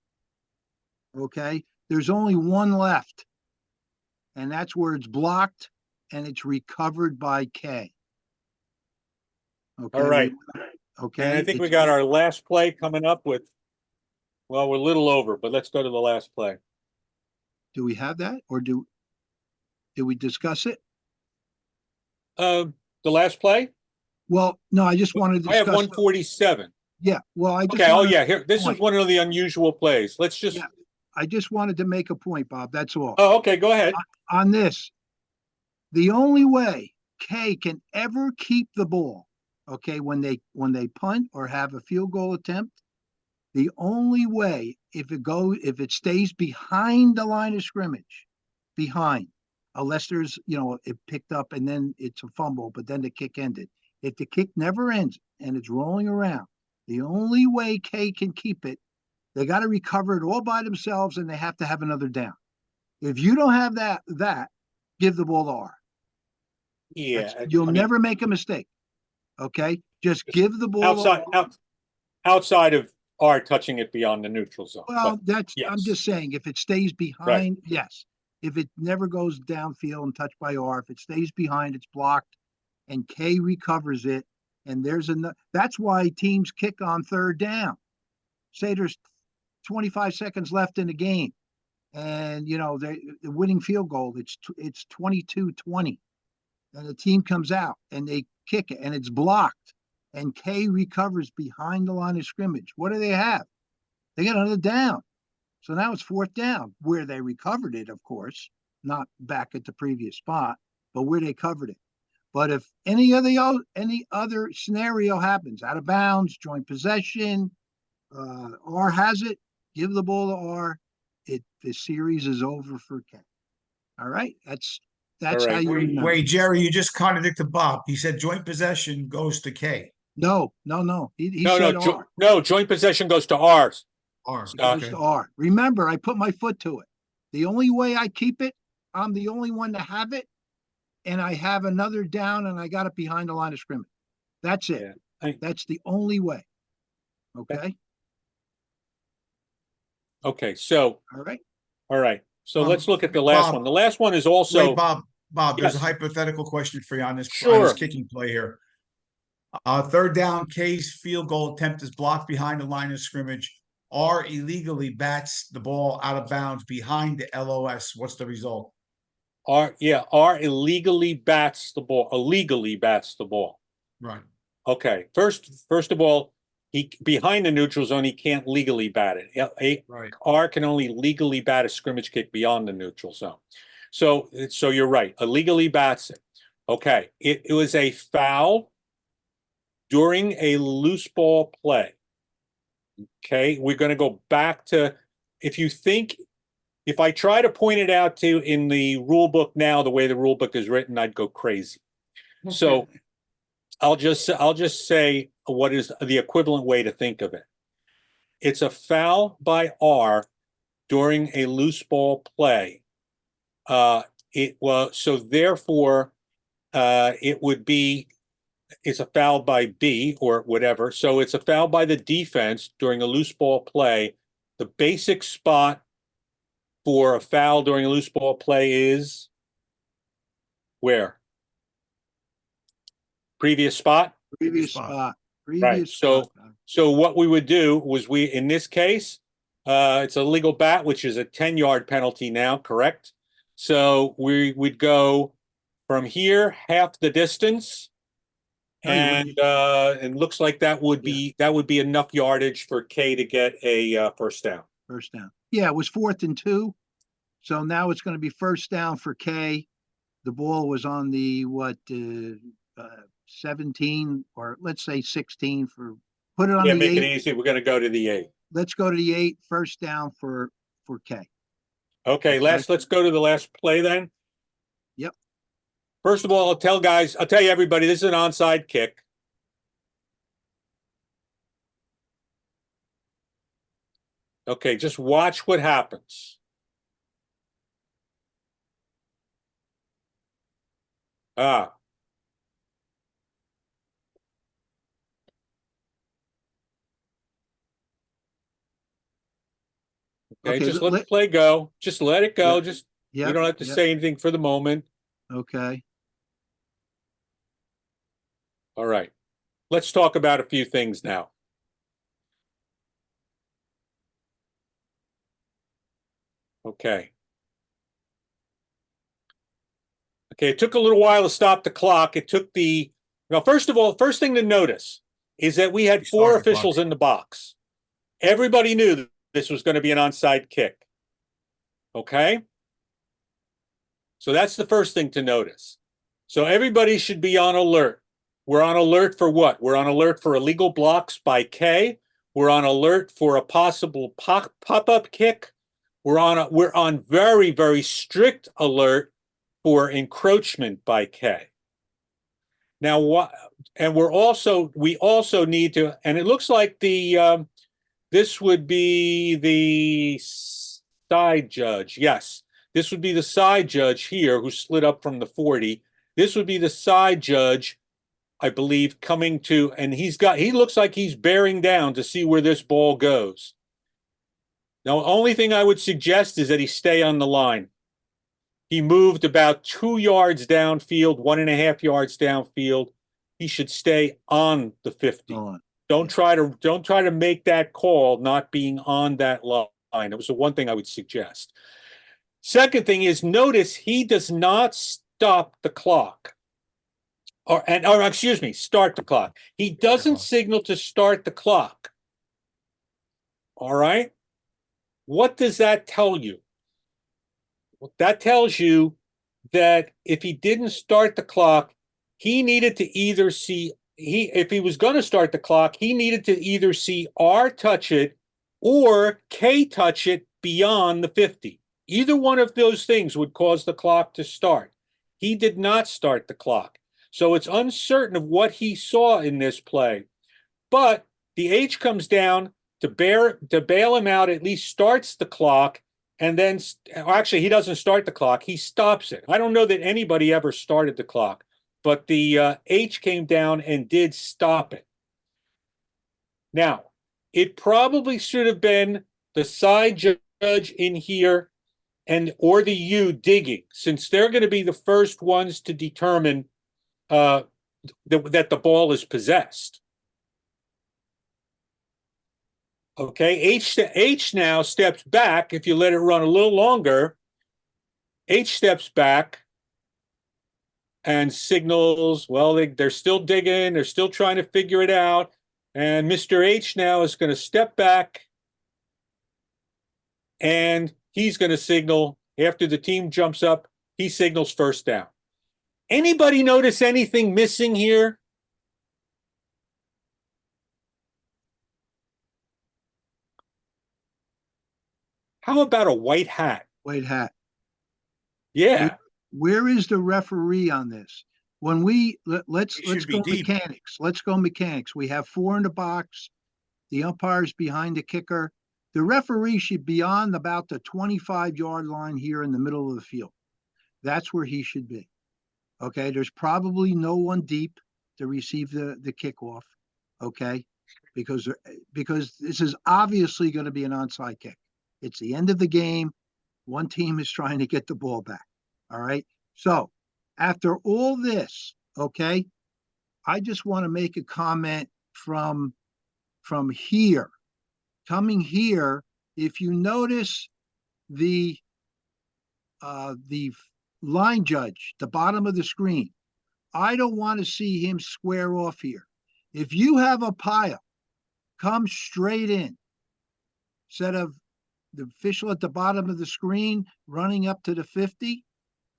[SPEAKER 4] Okay, there's only one left, and that's where it's blocked and it's recovered by K. Okay.
[SPEAKER 1] all right.
[SPEAKER 4] Okay.
[SPEAKER 1] And I think we got our last play coming up with, well, we're a little over, but let's go to the last play.
[SPEAKER 4] Do we have that, or did we discuss it?
[SPEAKER 1] The last play?
[SPEAKER 4] Well, no, I just wanted to
[SPEAKER 1] I have
[SPEAKER 4] discuss.
[SPEAKER 1] 147.
[SPEAKER 4] Yeah, well, I just.
[SPEAKER 1] Okay, oh
[SPEAKER 4] wanted
[SPEAKER 1] yeah,
[SPEAKER 4] to
[SPEAKER 1] here, this is
[SPEAKER 4] point.
[SPEAKER 1] one of the unusual plays. Let's just,
[SPEAKER 4] Yeah. I just wanted to make a point, Bob, that's all.
[SPEAKER 1] oh, okay, go ahead.
[SPEAKER 4] On this, the only way K can ever keep the ball, okay, when they punt or have a field goal attempt, the only way, if it stays behind the line of scrimmage, unless there's, it picked up and then it's a fumble, but then the kick ended. If the kick never ends and it's rolling around, the only way K can keep it, they got to recover it all by themselves, and they have to have another down. If you don't have that, give the ball to R.
[SPEAKER 1] Yeah.
[SPEAKER 4] You'll never make a mistake. Okay, just give the ball
[SPEAKER 1] outside,
[SPEAKER 4] to R.
[SPEAKER 1] outside of R touching it beyond the neutral zone.
[SPEAKER 4] Well,
[SPEAKER 1] but
[SPEAKER 4] I'm just saying, if it stays behind, yes. If it never goes downfield and touched by R, if it stays behind, it's blocked, and K recovers it, and that's why teams kick on third down. Say there's 25 seconds left in the game, and the winning field goal, it's 22-20, and the team comes out and they kick it and it's blocked, and K recovers behind the line of scrimmage. What do they have? They got another down. So now it's fourth down, where they recovered it, of course, not back at the previous spot, but where they covered it. But if any other scenario happens, out of bounds, joint possession, R has it, give the ball to R. The series is over for K. All right, that's
[SPEAKER 1] All right.
[SPEAKER 4] how you remember.
[SPEAKER 2] Wait, Jerry, you just contradicted Bob. He said joint possession goes to K.
[SPEAKER 4] No. He said R.
[SPEAKER 1] No, joint possession goes to R's.
[SPEAKER 2] R.
[SPEAKER 1] Scott.
[SPEAKER 4] Goes to R. Remember, I put my foot to it. The only way I keep it, I'm the only one to have it, and I have another down, and I got it behind the line of scrimmage. That's it.
[SPEAKER 1] Yeah.
[SPEAKER 4] That's the only way. Okay.
[SPEAKER 1] Okay, so,
[SPEAKER 4] All right.
[SPEAKER 1] So let's look at the last
[SPEAKER 2] Bob,
[SPEAKER 1] one. The last one is also.
[SPEAKER 2] Wait, Bob, there's a
[SPEAKER 1] Yes.
[SPEAKER 2] hypothetical question for you on this
[SPEAKER 1] Sure.
[SPEAKER 2] kicking play here. Third down, K's field goal attempt is blocked behind the line of scrimmage. R illegally bats the ball out of bounds behind the LOS. What's the result?
[SPEAKER 1] R illegally bats the ball.
[SPEAKER 2] Right.
[SPEAKER 1] Okay, first of all, he behind the neutral zone, he can't legally bat it.
[SPEAKER 2] Right.
[SPEAKER 1] R can only legally bat a scrimmage kick beyond the neutral zone. So you're right, illegally bats it. Okay, it was a foul during a loose ball play. Okay, we're going to go back to, if I try to point it out to in the rule book now, the way the rule book is written, I'd go crazy. So I'll just say what is the equivalent way to think of it. It's a foul by R during a loose ball play, so therefore, it would be, it's a foul by B or whatever. So it's a foul by the defense during a loose ball play. The basic spot for a foul during a loose ball play is where? Previous spot?
[SPEAKER 4] Previous
[SPEAKER 2] spot.
[SPEAKER 4] spot,
[SPEAKER 1] Right.
[SPEAKER 4] previous spot.
[SPEAKER 1] So what we would do was in this case, it's a legal bat, which is a 10-yard penalty now, correct? So we would go from here, half the distance.
[SPEAKER 4] No, you
[SPEAKER 1] And
[SPEAKER 4] wouldn't.
[SPEAKER 1] it looks like that would be enough yardage for K to get a first down.
[SPEAKER 4] First down. Yeah, it was 4th and 2. So now it's going to be first down for K. The ball was on the 17, or let's say 16 for, put it on
[SPEAKER 1] Yeah,
[SPEAKER 4] the
[SPEAKER 1] make it
[SPEAKER 4] 8.
[SPEAKER 1] easy. We're going to go to the 8.
[SPEAKER 4] Let's go to the 8, first down for K.
[SPEAKER 1] Okay, let's go to the last play then.
[SPEAKER 4] Yep.
[SPEAKER 1] First of all, I'll tell you everybody, this is an onside kick. Okay, just watch what happens. Ah. Okay, just let the play go. Just let it go. You don't have to say anything for the moment.
[SPEAKER 4] Okay.
[SPEAKER 1] All right. Let's talk about a few things now. Okay. Okay, it took a little while to stop the clock. It took first of all, first thing to notice is that we had 4 officials in the box. Everybody knew that this was going to be an onside kick. Okay? So that's the first thing to notice. So everybody should be on alert. We're on alert for what? We're on alert for illegal blocks by K. We're on alert for a possible pop-up kick. We're on very, very strict alert for encroachment by K. Now, what? And we also need to, and it looks like this would be the side judge. Yes, this would be the side judge here who slid up from the 40. This would be the side judge, I believe, coming to, and he looks like he's bearing down to see where this ball goes. Now, the only thing I would suggest is that he stay on the line. He moved about 2 yards downfield, 1.5 yards downfield. He should stay on the 50. Don't try to make that call not being on that line. It was the one thing I would suggest. Second thing is, notice he does not stop the clock. Or excuse me, start the clock. He doesn't signal to start the clock. All right? What does that tell you? Well, that tells you that if he didn't start the clock, he needed to either see, if he was going to start the clock, he needed to either see R touch it or K touch it beyond the 50. Either one of those things would cause the clock to start. He did not start the clock. So it's uncertain of what he saw in this play. But the H comes down to bail him out, at least starts the clock, and then actually he doesn't start the clock, he stops it. I don't know that anybody ever started the clock, but the H came down and did stop it. Now, it probably should have been the side judge in here or the U digging, since they're going to be the first ones to determine that the ball is possessed. Okay, H now steps back. If you let it run a little longer, H steps back and signals, well, they're still digging, they're still trying to figure it out. And Mr. H now is going to step back and he's going to signal, after the team jumps up, he signals first down. Anybody notice anything missing here? How about a white hat?
[SPEAKER 4] White hat.
[SPEAKER 1] Yeah.
[SPEAKER 4] Where is the referee on this? When let's go mechanics. Let's go mechanics. We have 4 in the box. The umpire's behind the kicker. The referee should be on about the 25-yard line here in the middle of the field. That's where he should be. Okay, there's probably no one deep to receive the kickoff. Okay, because this is obviously going to be an onside kick. It's the end of the game. One team is trying to get the ball back. All right. So after all this, okay, I just want to make a comment from here. Coming here, if you notice the line judge, the bottom of the screen, I don't want to see him square off here. If you have a pile, come straight in. Instead of the official at the bottom of the screen running up to the 50,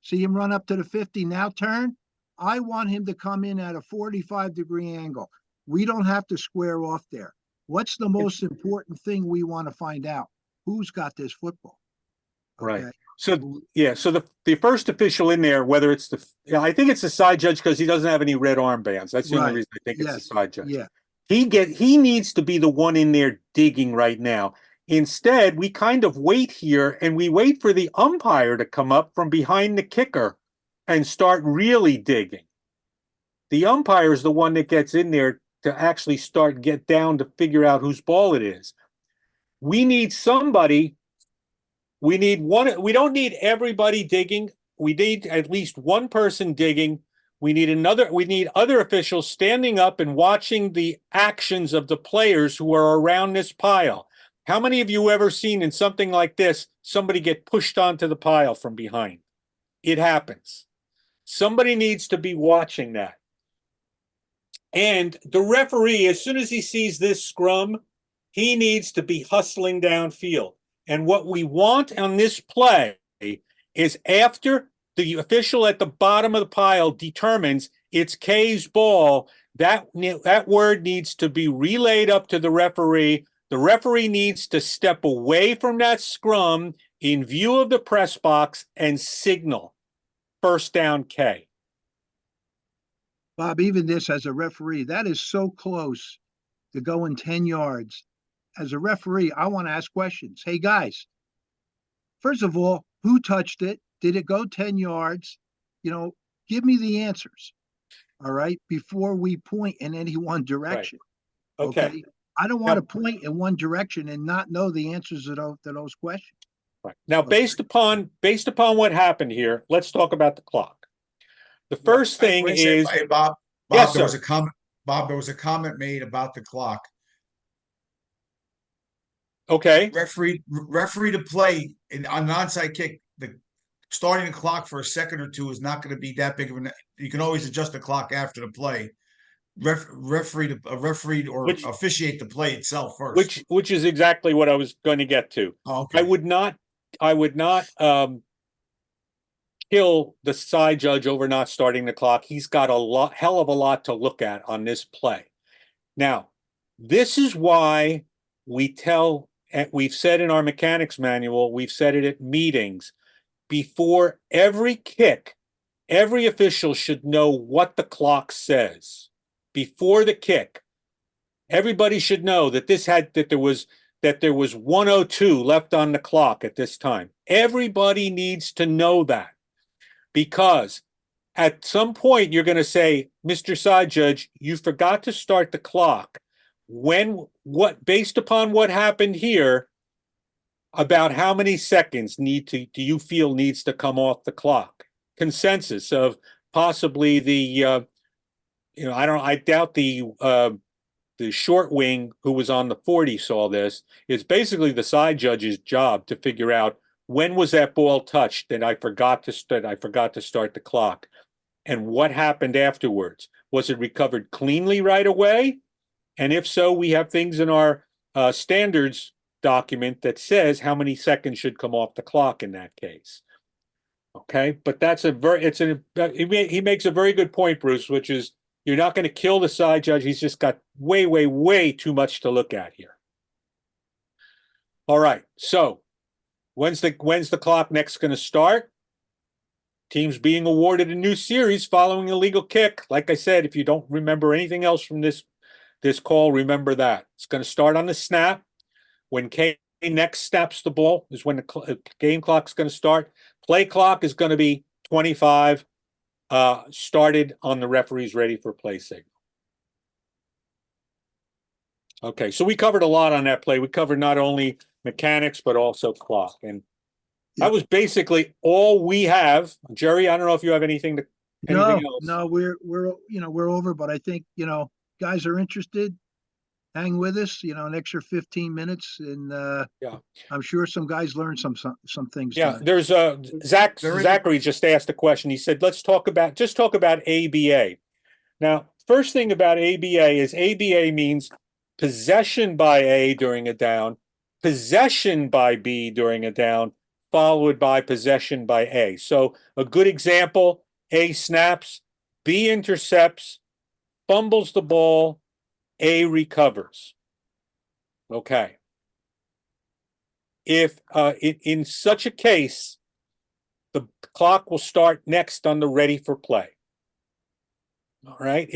[SPEAKER 4] see him run up to the 50, now turn. I want him to come in at a 45-degree angle. We don't have to square off there. What's the most important thing we want to find out? Who's got this football?
[SPEAKER 1] Right. So, yeah, so the first official in there, whether it's I think it's the side judge because he doesn't have any red armbands. That's the only reason I think it's the side judge.
[SPEAKER 4] Yeah.
[SPEAKER 1] He needs to be the one in there digging right now. Instead, we kind of wait here and we wait for the umpire to come up from behind the kicker and start really digging. The umpire is the one that gets in there to actually get down to figure out whose ball it is. We need somebody. We need one. We don't need everybody digging. We need at least one person digging. We need other officials standing up and watching the actions of the players who are around this pile. How many of you ever seen in something like this, somebody get pushed onto the pile from behind? It happens. Somebody needs to be watching that. And the referee, as soon as he sees this scrum, he needs to be hustling downfield. And what we want on this play is after the official at the bottom of the pile determines it's K's ball, that word needs to be relayed up to the referee. The referee needs to step away from that scrum in view of the press box and signal first down K.
[SPEAKER 4] Bob, even this as a referee, that is so close to going 10 yards. As a referee, I want to ask questions. Hey, guys, first of all, who touched it? Did it go 10 yards? Give me the answers, all right, before we point in any one direction.
[SPEAKER 1] Right. Okay.
[SPEAKER 4] I don't want to point in one direction and not know the answers to those questions.
[SPEAKER 1] Right. Now, based upon what happened here, let's talk about the clock. The first thing is,
[SPEAKER 2] hey, Bob,
[SPEAKER 1] yes,
[SPEAKER 2] there was
[SPEAKER 1] sir.
[SPEAKER 2] a comment. Bob, there was a comment made about the clock.
[SPEAKER 1] Okay.
[SPEAKER 2] Referee to play on an onside kick. Starting the clock for a second or two is not going to be that big of an. You can always adjust the clock after the play. Referee or officiate the play itself first.
[SPEAKER 1] Which is exactly what I was going to get to.
[SPEAKER 2] Oh, okay.
[SPEAKER 1] I would not kill the side judge over not starting the clock. He's got hell of a lot to look at on this play. Now, this is why we've said in our mechanics manual, we've said it at meetings, before every kick, every official should know what the clock says. Before the kick, everybody should know that there was 1:02 left on the clock at this time. Everybody needs to know that, because at some point you're going to say, Mr. Side Judge, you forgot to start the clock. Based upon what happened here, about how many seconds do you feel needs to come off the clock? Consensus of possibly I doubt the short wing who was on the 40 saw this. It's basically the side judge's job to figure out when was that ball touched that I forgot to start the clock, and what happened afterwards. Was it recovered cleanly right away? And if so, we have things in our standards document that says how many seconds should come off the clock in that case. Okay, but he makes a very good point, Bruce, which is you're not going to kill the side judge. He's just got way, way, way too much to look at here. All right, so when's the clock next going to start? Teams being awarded a new series following a legal kick. Like I said, if you don't remember anything else from this call, remember that. It's going to start on the snap. When K next snaps the ball is when the game clock's going to start. Play clock is going to be 25, started on the referee's ready for play signal. Okay, so we covered a lot on that play. We covered not only mechanics, but also clock. And that
[SPEAKER 4] Yep.
[SPEAKER 1] was basically all we have. Jerry, I don't know if you have anything else.
[SPEAKER 4] No, we're we're over, but I think, guys are interested. Hang with us, an extra 15 minutes, and
[SPEAKER 1] Yeah.
[SPEAKER 4] I'm sure some guys learned some things
[SPEAKER 1] Yeah,
[SPEAKER 4] tonight.
[SPEAKER 1] there's Zachary just asked a question. He said, let's talk about ABA. Now, first thing about ABA is ABA means possession by A during a down, possession by B during a down, followed by possession by A. So a good example, A snaps, B intercepts, fumbles the ball, A recovers. Okay. If in such a case, the clock will start next on the ready for play. All right.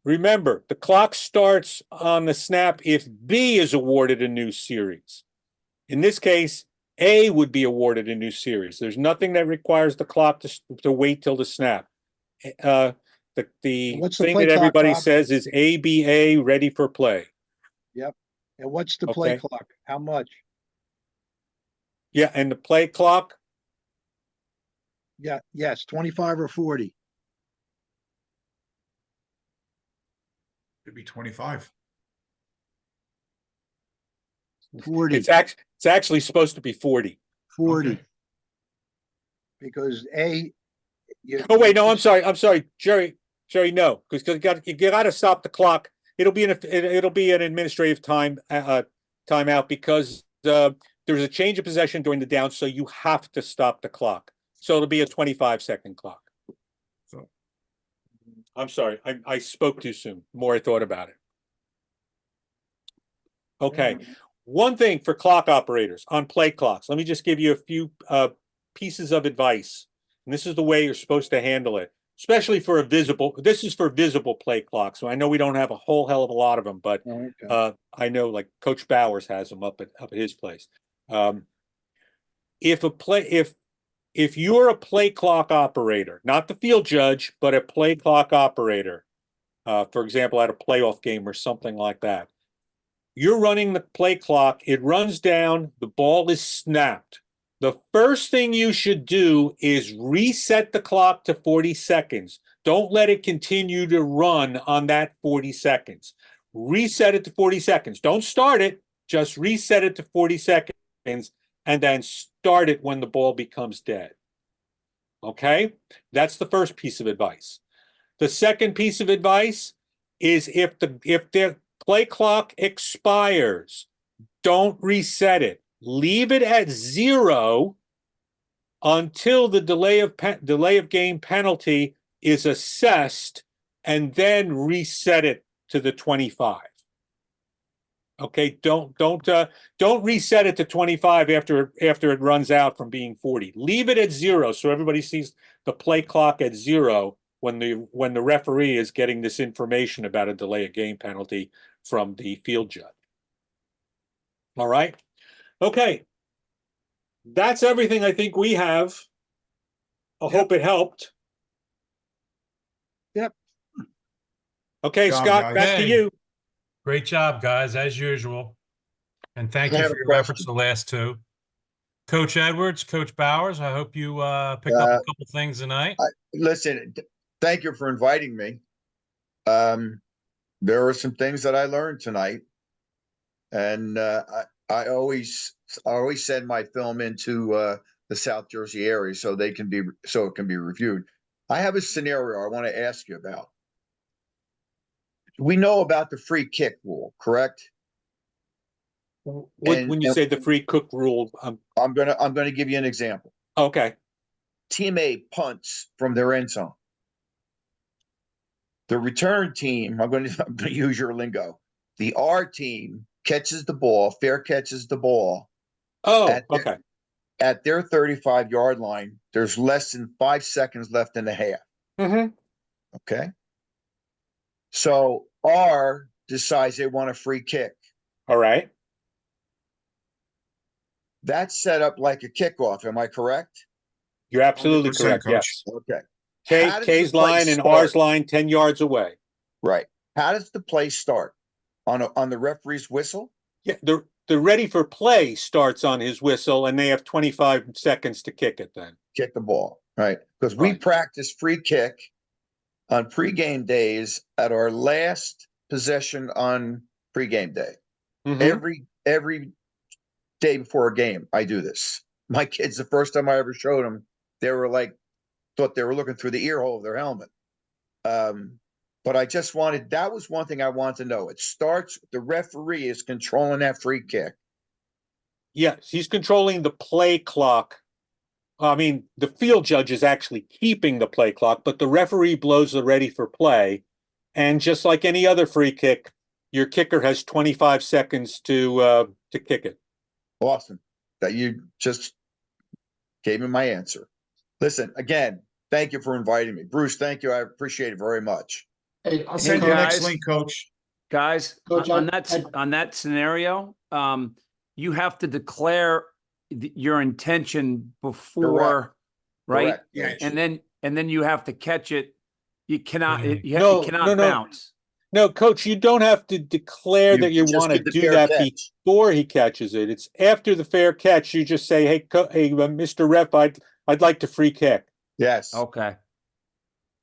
[SPEAKER 1] Remember, the clock starts on the snap if B is awarded a new series. In this case, A would be awarded a new series. There's nothing that requires the clock to wait till the snap. The
[SPEAKER 4] What's the
[SPEAKER 1] thing
[SPEAKER 4] play
[SPEAKER 1] that
[SPEAKER 4] clock,
[SPEAKER 1] everybody
[SPEAKER 4] Rob?
[SPEAKER 1] says is ABA ready for play.
[SPEAKER 4] Yep. And what's the play
[SPEAKER 1] Okay.
[SPEAKER 4] clock? How much?
[SPEAKER 1] Yeah, and the play clock,
[SPEAKER 4] Yeah, yes, 25 or 40.
[SPEAKER 2] Could be 25.
[SPEAKER 4] 40.
[SPEAKER 1] it's actually supposed to be 40.
[SPEAKER 4] 40.
[SPEAKER 2] Okay.
[SPEAKER 4] Because
[SPEAKER 1] Oh wait, no, I'm sorry, Jerry, no, because you got to stop the clock. It'll be an administrative timeout because there's a change of possession during the down, so you have to stop the clock. So it'll be a 25-second clock.
[SPEAKER 2] So
[SPEAKER 1] I'm sorry, I spoke too soon. The more I thought about it. Okay, one thing for clock operators on play clocks. Let me just give you a few pieces of advice. And this is the way you're supposed to handle it, especially for this is for visible play clocks. So I know we don't have a whole hell of a lot of them, but I know like Coach Bowers has them up at his place. If you're a play clock operator, not the field judge, but a play clock operator, for example, at a playoff game or something like that, you're running the play clock, it runs down, the ball is snapped. The first thing you should do is reset the clock to 40 seconds. Don't let it continue to run on that 40 seconds. Reset it to 40 seconds. Don't start it, just reset it to 40 seconds and then start it when the ball becomes dead. Okay? That's the first piece of advice. The second piece of advice is if the play clock expires, don't reset it. Leave it at 0 until the delay of game penalty is assessed, and then reset it to the 25. Okay, don't reset it to 25 after it runs out from being 40. Leave it at 0 so everybody sees the play clock at 0 when the referee is getting this information about a delay of game penalty from the field judge. All right. Okay. That's everything I think we have. I hope it helped.
[SPEAKER 4] Yep.
[SPEAKER 1] Okay,
[SPEAKER 2] Job,
[SPEAKER 1] Scott,
[SPEAKER 2] guys.
[SPEAKER 1] back to
[SPEAKER 3] Hey.
[SPEAKER 1] you.
[SPEAKER 3] Great job, guys, as usual. And thank
[SPEAKER 8] I
[SPEAKER 3] you
[SPEAKER 8] have
[SPEAKER 3] for
[SPEAKER 8] a
[SPEAKER 3] your
[SPEAKER 8] question.
[SPEAKER 3] efforts the last two. Coach Edwards, Coach Bowers, I hope you picked up a couple things tonight.
[SPEAKER 8] Listen, thank you for inviting me. There were some things that I learned tonight, and I always send my film into the South Jersey area so it can be reviewed. I have a scenario I want to ask you about. We know about the free kick rule, correct?
[SPEAKER 1] When you say the free cook rule,
[SPEAKER 8] I'm gonna give you an example.
[SPEAKER 1] okay.
[SPEAKER 8] Team A punts from their end zone. The return team, I'm going to use your lingo. The R team catches the ball, fair catches the ball.
[SPEAKER 1] Oh, okay.
[SPEAKER 8] At their 35-yard line, there's less than 5 seconds left in the half.
[SPEAKER 1] Mm-hmm.
[SPEAKER 8] Okay. So R decides they want a free kick.
[SPEAKER 1] All right.
[SPEAKER 8] that's set up like a kickoff. Am I correct?
[SPEAKER 1] You're absolutely
[SPEAKER 2] 100%,
[SPEAKER 1] correct,
[SPEAKER 2] Coach.
[SPEAKER 1] yes.
[SPEAKER 8] Okay.
[SPEAKER 1] K,
[SPEAKER 8] How does the
[SPEAKER 1] K's
[SPEAKER 8] play
[SPEAKER 1] line and
[SPEAKER 8] start?
[SPEAKER 1] R's line 10 yards away.
[SPEAKER 8] Right. How does the play start? On the referee's whistle?
[SPEAKER 1] Yeah, the ready for play starts on his whistle, and they have 25 seconds to kick it then.
[SPEAKER 8] Kick the ball, right? Because we
[SPEAKER 1] Right.
[SPEAKER 8] practice free kick on pregame days at our last possession on pregame day.
[SPEAKER 1] Mhm.
[SPEAKER 8] Every day before a game, I do this. My kids, the first time I ever showed them, they were like, thought they were looking through the ear hole of their helmet. But I just wanted, that was one thing I wanted to know. It starts, the referee is controlling that free kick.
[SPEAKER 1] Yes, he's controlling the play clock. I mean, the field judge is actually keeping the play clock, but the referee blows the ready for play. And just like any other free kick, your kicker has 25 seconds to kick it.
[SPEAKER 8] Awesome. That you just gave me my answer. Listen, again, thank you for inviting me. Bruce, thank you. I appreciate it very much.
[SPEAKER 7] Hey,
[SPEAKER 2] I'll
[SPEAKER 7] hey,
[SPEAKER 2] send you the next
[SPEAKER 9] guys.
[SPEAKER 2] link, Coach.
[SPEAKER 9] Guys,
[SPEAKER 7] Coach,
[SPEAKER 9] on
[SPEAKER 7] I-
[SPEAKER 9] that, on that scenario, you have to declare your intention before, right?
[SPEAKER 8] Correct.
[SPEAKER 2] Yeah.
[SPEAKER 9] And then you have to catch it. You cannot, it
[SPEAKER 1] No,
[SPEAKER 9] cannot
[SPEAKER 1] no.
[SPEAKER 9] bounce.
[SPEAKER 1] No, coach, you don't have to declare that you
[SPEAKER 8] just
[SPEAKER 1] want to
[SPEAKER 8] get the
[SPEAKER 1] do
[SPEAKER 8] fair
[SPEAKER 1] that
[SPEAKER 8] catch.
[SPEAKER 1] before he catches it. It's after the fair catch. You just say, "Hey, Mr. Ref, I'd like to free kick."
[SPEAKER 8] Yes.
[SPEAKER 9] Okay.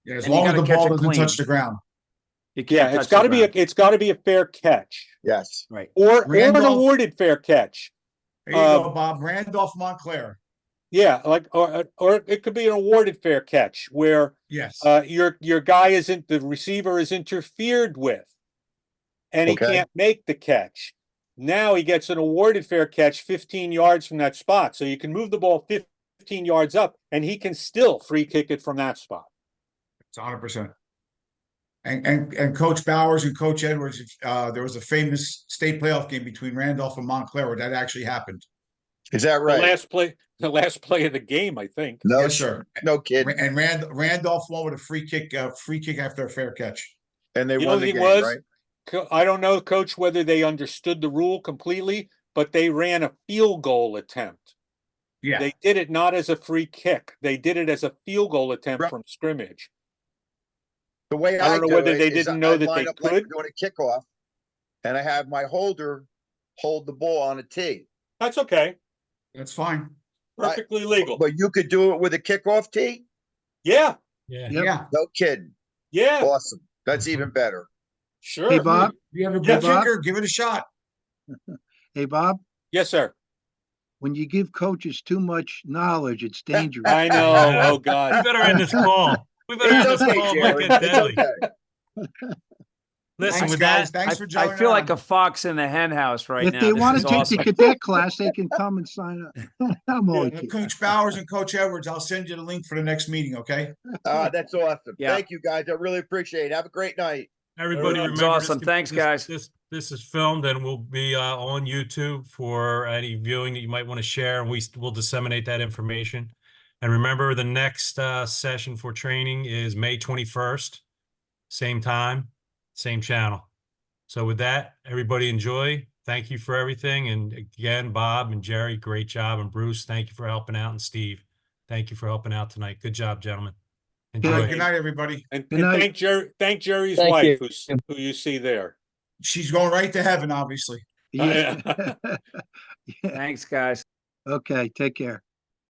[SPEAKER 2] Yeah, as
[SPEAKER 9] And you
[SPEAKER 2] long as
[SPEAKER 9] gotta
[SPEAKER 2] the
[SPEAKER 9] catch
[SPEAKER 2] ball
[SPEAKER 9] it
[SPEAKER 2] doesn't
[SPEAKER 9] clean.
[SPEAKER 2] touch the ground.
[SPEAKER 9] You
[SPEAKER 1] Yeah,
[SPEAKER 9] can't
[SPEAKER 1] it's
[SPEAKER 9] touch
[SPEAKER 1] got
[SPEAKER 9] the
[SPEAKER 1] to be
[SPEAKER 9] ground.
[SPEAKER 1] it's got to be a fair catch,
[SPEAKER 8] Yes.
[SPEAKER 9] Right.
[SPEAKER 1] or an
[SPEAKER 2] Randolph-
[SPEAKER 1] awarded fair catch.
[SPEAKER 2] There you go, Bob. Randolph Montclair.
[SPEAKER 1] Yeah, like or it could be an awarded fair catch where
[SPEAKER 2] Yes.
[SPEAKER 1] your guy isn't, the receiver is interfered with, and he
[SPEAKER 8] Okay.
[SPEAKER 1] can't make the catch. Now he gets an awarded fair catch 15 yards from that spot. So you can move the ball 15 yards up, and he can still free kick it from that spot.
[SPEAKER 2] It's 100%. And Coach Bowers and Coach Edwards, there was a famous state playoff game between Randolph and Montclair where that actually happened.
[SPEAKER 8] Is that right?
[SPEAKER 1] The last play of the game, I think.
[SPEAKER 8] No,
[SPEAKER 2] Yes, sir.
[SPEAKER 8] No kidding.
[SPEAKER 2] And Randolph won with a free kick after a fair catch.
[SPEAKER 8] And they
[SPEAKER 1] The
[SPEAKER 8] won
[SPEAKER 1] only
[SPEAKER 8] the
[SPEAKER 1] thing
[SPEAKER 8] game,
[SPEAKER 1] was,
[SPEAKER 8] right?
[SPEAKER 1] I don't know, Coach, whether they understood the rule completely, but they ran a field goal attempt.
[SPEAKER 2] Yeah.
[SPEAKER 1] They did it not as a free kick. They did it as a field goal attempt
[SPEAKER 8] Right.
[SPEAKER 1] from scrimmage.
[SPEAKER 8] The way
[SPEAKER 1] I don't know
[SPEAKER 8] do
[SPEAKER 1] whether
[SPEAKER 8] it
[SPEAKER 1] they
[SPEAKER 8] is
[SPEAKER 1] didn't know
[SPEAKER 8] I
[SPEAKER 1] that
[SPEAKER 8] line
[SPEAKER 1] they
[SPEAKER 8] up like
[SPEAKER 1] could.
[SPEAKER 8] we're doing a kickoff, and I have my holder hold the ball on a tee.
[SPEAKER 1] That's okay.
[SPEAKER 2] That's fine.
[SPEAKER 1] Perfectly legal.
[SPEAKER 8] But you could do it with a kickoff tee?
[SPEAKER 1] Yeah.
[SPEAKER 10] Yeah.
[SPEAKER 4] Yep.
[SPEAKER 2] Yeah.
[SPEAKER 8] No kidding.
[SPEAKER 1] Yeah.
[SPEAKER 8] Awesome. That's even better.
[SPEAKER 1] Sure.
[SPEAKER 4] Hey, Bob.
[SPEAKER 2] If you have a
[SPEAKER 1] Yeah,
[SPEAKER 2] good
[SPEAKER 4] Bob.
[SPEAKER 2] kicker, give it a shot.
[SPEAKER 4] Hey, Bob,
[SPEAKER 1] Yes, sir.
[SPEAKER 4] when you give coaches too much knowledge, it's dangerous.
[SPEAKER 1] I know.
[SPEAKER 10] Yeah.
[SPEAKER 1] Oh,
[SPEAKER 10] We
[SPEAKER 1] God.
[SPEAKER 10] better end this call. We better end
[SPEAKER 8] It's
[SPEAKER 10] this
[SPEAKER 8] okay,
[SPEAKER 10] call. It might
[SPEAKER 8] Jerry.
[SPEAKER 10] get
[SPEAKER 8] It's
[SPEAKER 10] deadly.
[SPEAKER 8] okay.
[SPEAKER 10] Listen,
[SPEAKER 2] Thanks,
[SPEAKER 10] with
[SPEAKER 2] guys.
[SPEAKER 10] that,
[SPEAKER 2] Thanks for
[SPEAKER 9] I
[SPEAKER 2] joining.
[SPEAKER 9] feel like
[SPEAKER 2] on.
[SPEAKER 9] a fox in the hen house right
[SPEAKER 4] If
[SPEAKER 9] now.
[SPEAKER 4] they
[SPEAKER 9] This
[SPEAKER 4] want
[SPEAKER 9] is
[SPEAKER 4] to take
[SPEAKER 9] awesome.
[SPEAKER 4] the cadet class, they can come and sign up. I'm only kidding.
[SPEAKER 2] Coach Bowers and Coach Edwards, I'll send you the link for the next meeting, okay?
[SPEAKER 8] That's awesome.
[SPEAKER 9] Yeah.
[SPEAKER 8] Thank you, guys. I really appreciate it. Have a great night.
[SPEAKER 10] everybody
[SPEAKER 1] It's
[SPEAKER 10] remember
[SPEAKER 9] awesome. Thanks, guys.
[SPEAKER 10] This is filmed and will be on YouTube for any viewing that you might want to share, and we will disseminate that information. And remember, the next session for training is May 21st, same time, same channel. So with that, everybody enjoy. Thank you for everything. And again, Bob and Jerry, great job. And Bruce, thank you for helping out. And Steve, thank you for helping out tonight. Good job, gentlemen.
[SPEAKER 2] All right,
[SPEAKER 10] Enjoy.
[SPEAKER 2] good night, everybody.
[SPEAKER 1] And
[SPEAKER 4] Good night.
[SPEAKER 1] thank Jerry's
[SPEAKER 10] Thank
[SPEAKER 1] wife,
[SPEAKER 10] you.
[SPEAKER 1] who you see there.
[SPEAKER 2] She's going right to heaven, obviously.
[SPEAKER 4] Yeah.
[SPEAKER 9] Thanks, guys.
[SPEAKER 4] Okay, take care.